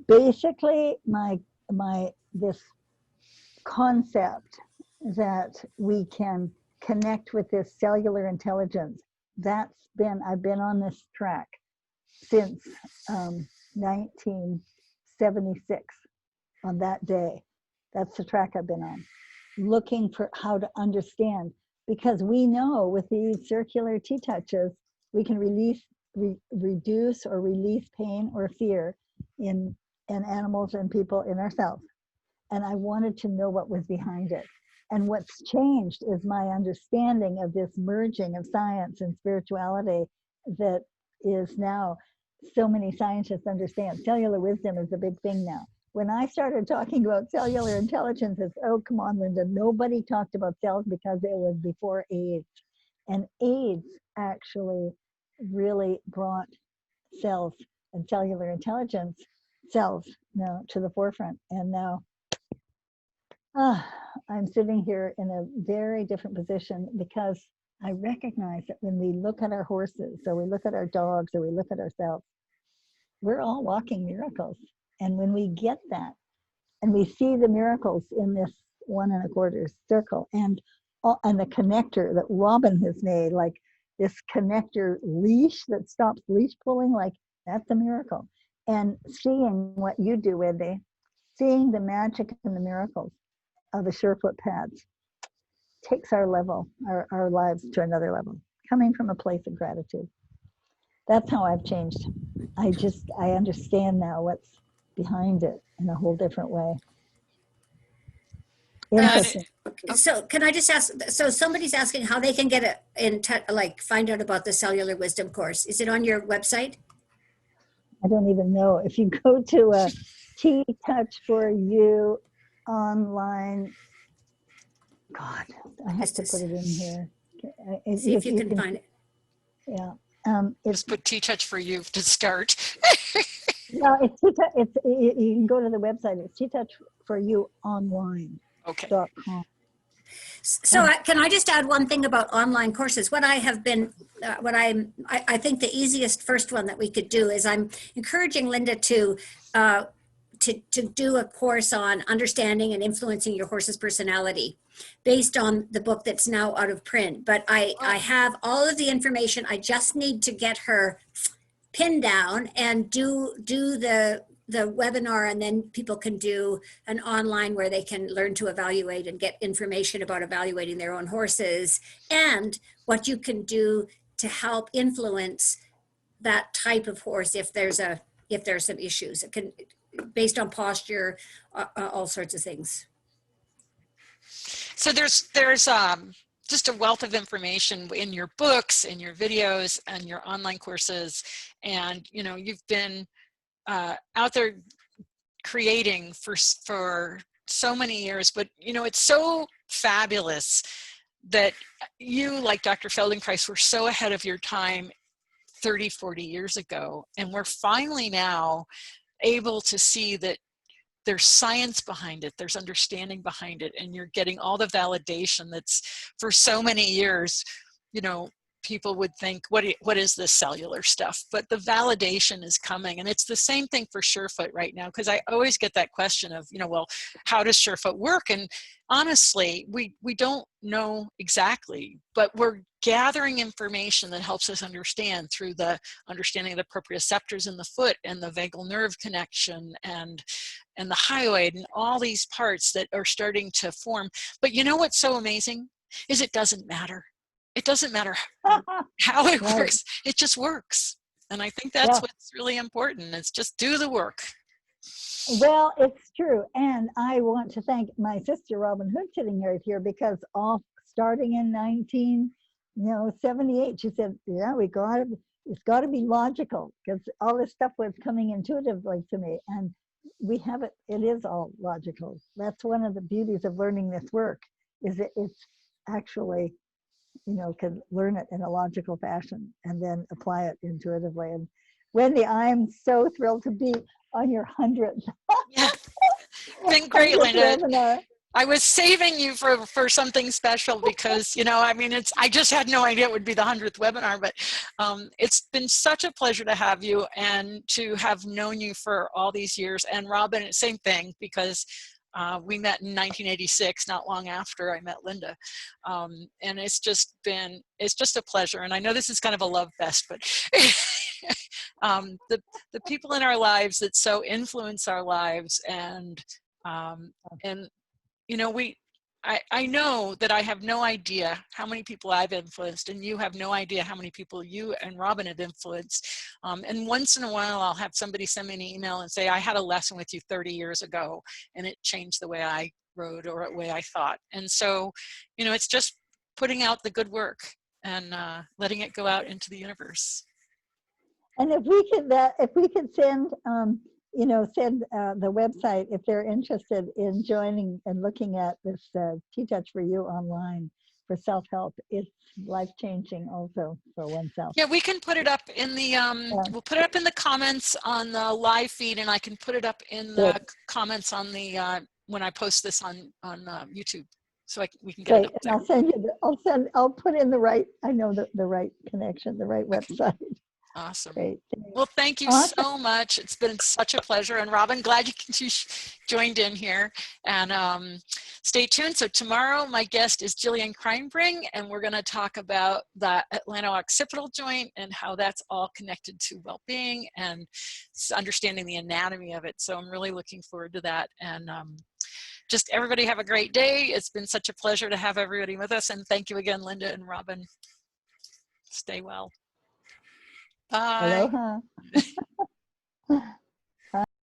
Basically, this concept that we can connect with this cellular intelligence, I've been on this track since 1976. On that day, that's the track I've been on, looking for how to understand, because we know with these circular TTouches, we can reduce or release pain or fear in animals and people, in ourselves. And I wanted to know what was behind it. And what's changed is my understanding of this merging of science and spirituality that is now so many scientists understand. Cellular wisdom is a big thing now. When I started talking about cellular intelligence, it's, oh, come on, Linda, nobody talked about cells because it was before AIDS. And AIDS actually really brought cells and cellular intelligence, cells now to the forefront. And now I'm sitting here in a very different position, because I recognize that when we look at our horses, or we look at our dogs, or we look at ourselves, we're all walking miracles. And when we get that, and we see the miracles in this 1 1/4 circle, and the connector that Robin has made, like this connector leash that stops leash pulling, like that's a miracle. And seeing what you do, Wendy, seeing the magic and the miracles of the SURE FOOT pads takes our lives to another level, coming from a place of gratitude. That's how I've changed. I understand now what's behind it in a whole different way. Interesting. So can I just ask, so somebody's asking how they can get like find out about the cellular wisdom course. Is it on your website? I don't even know. If you go to TTouch for You online, God, I have to put it in here. See if you can find it. Yeah. Just put TTouch for You to start. No, it's you can go to the website. It's TTouch for You online. Okay. .com. So can I just add one thing about online courses? What I have been, I think the easiest first one that we could do is I'm encouraging Linda to do a course on understanding and influencing your horse's personality based on the book that's now out of print. But I have all of the information. I just need to get her pinned down and do the webinar, and then people can do an online where they can learn to evaluate and get information about evaluating their own horses and what you can do to help influence that type of horse if there's some issues. It can, based on posture, all sorts of things. So there's just a wealth of information in your books, in your videos, and your online courses, and you've been out there creating for so many years, but it's so fabulous that you, like Dr. Feldenkrais, were so ahead of your time 30, 40 years ago, and we're finally now able to see that there's science behind it, there's understanding behind it, and you're getting all the validation that's, for so many years, people would think, what is this cellular stuff? But the validation is coming, and it's the same thing for SureFoot right now, because I always get that question of, well, how does SureFoot work? And honestly, we don't know exactly, but we're gathering information that helps us understand through the understanding of the proprioceptors in the foot and the vagal nerve connection and the hyoid and all these parts that are starting to form. But what's so amazing is it doesn't matter. It doesn't matter how it works. It just works. And I think that's what's really important. It's just do the work. Well, it's true. And I want to thank my sister, Robin Hood, sitting right here, because starting in 1978, she said, yeah, it's got to be logical, because all this stuff was coming intuitively to me. And we have it is all logical. That's one of the beauties of learning this work, is that it's actually, can learn it in a logical fashion and then apply it intuitively. And Wendy, I'm so thrilled to be on your 100th. Yeah, been great, Linda. Webinar. I was saving you for something special because, I just had no idea it would be the 100th webinar, but it's been such a pleasure to have you and to have known you for all these years. And Robin, same thing, because we met in 1986, not long after I met Linda. And it's just a pleasure. And I know this is kind of a love fest, but the people in our lives that so influence our lives, and I know that I have no idea how many people I've influenced, and you have no idea how many people you and Robin have influenced. And once in a while, I'll have somebody send me an email and say, I had a lesson with you 30 years ago, and it changed the way I rode or the way I thought. And so, it's just putting out the good work and letting it go out into the universe. And if we could send, send the website if they're interested in joining and looking at this TTouch for You online for self-help. It's life-changing also for oneself. Yeah, we can put it up in the, we'll put it up in the comments on the live feed, and I can put it up in the comments on the, when I post this on YouTube. So we can get it up there. And I'll put in the right, I know the right connection, the right website. Awesome. Great. Well, thank you so much. It's been such a pleasure. And Robin, glad you joined in here. And stay tuned. So tomorrow, my guest is Jillian Kreinbring, and we're going to talk about the Atlanto-occipital joint and how that's all connected to well-being and understanding the anatomy of it. So I'm really looking forward to that. And just everybody have a great day. It's been such a pleasure to have everybody with us. And thank you again, Linda and Robin. Stay well. Bye. Aloha.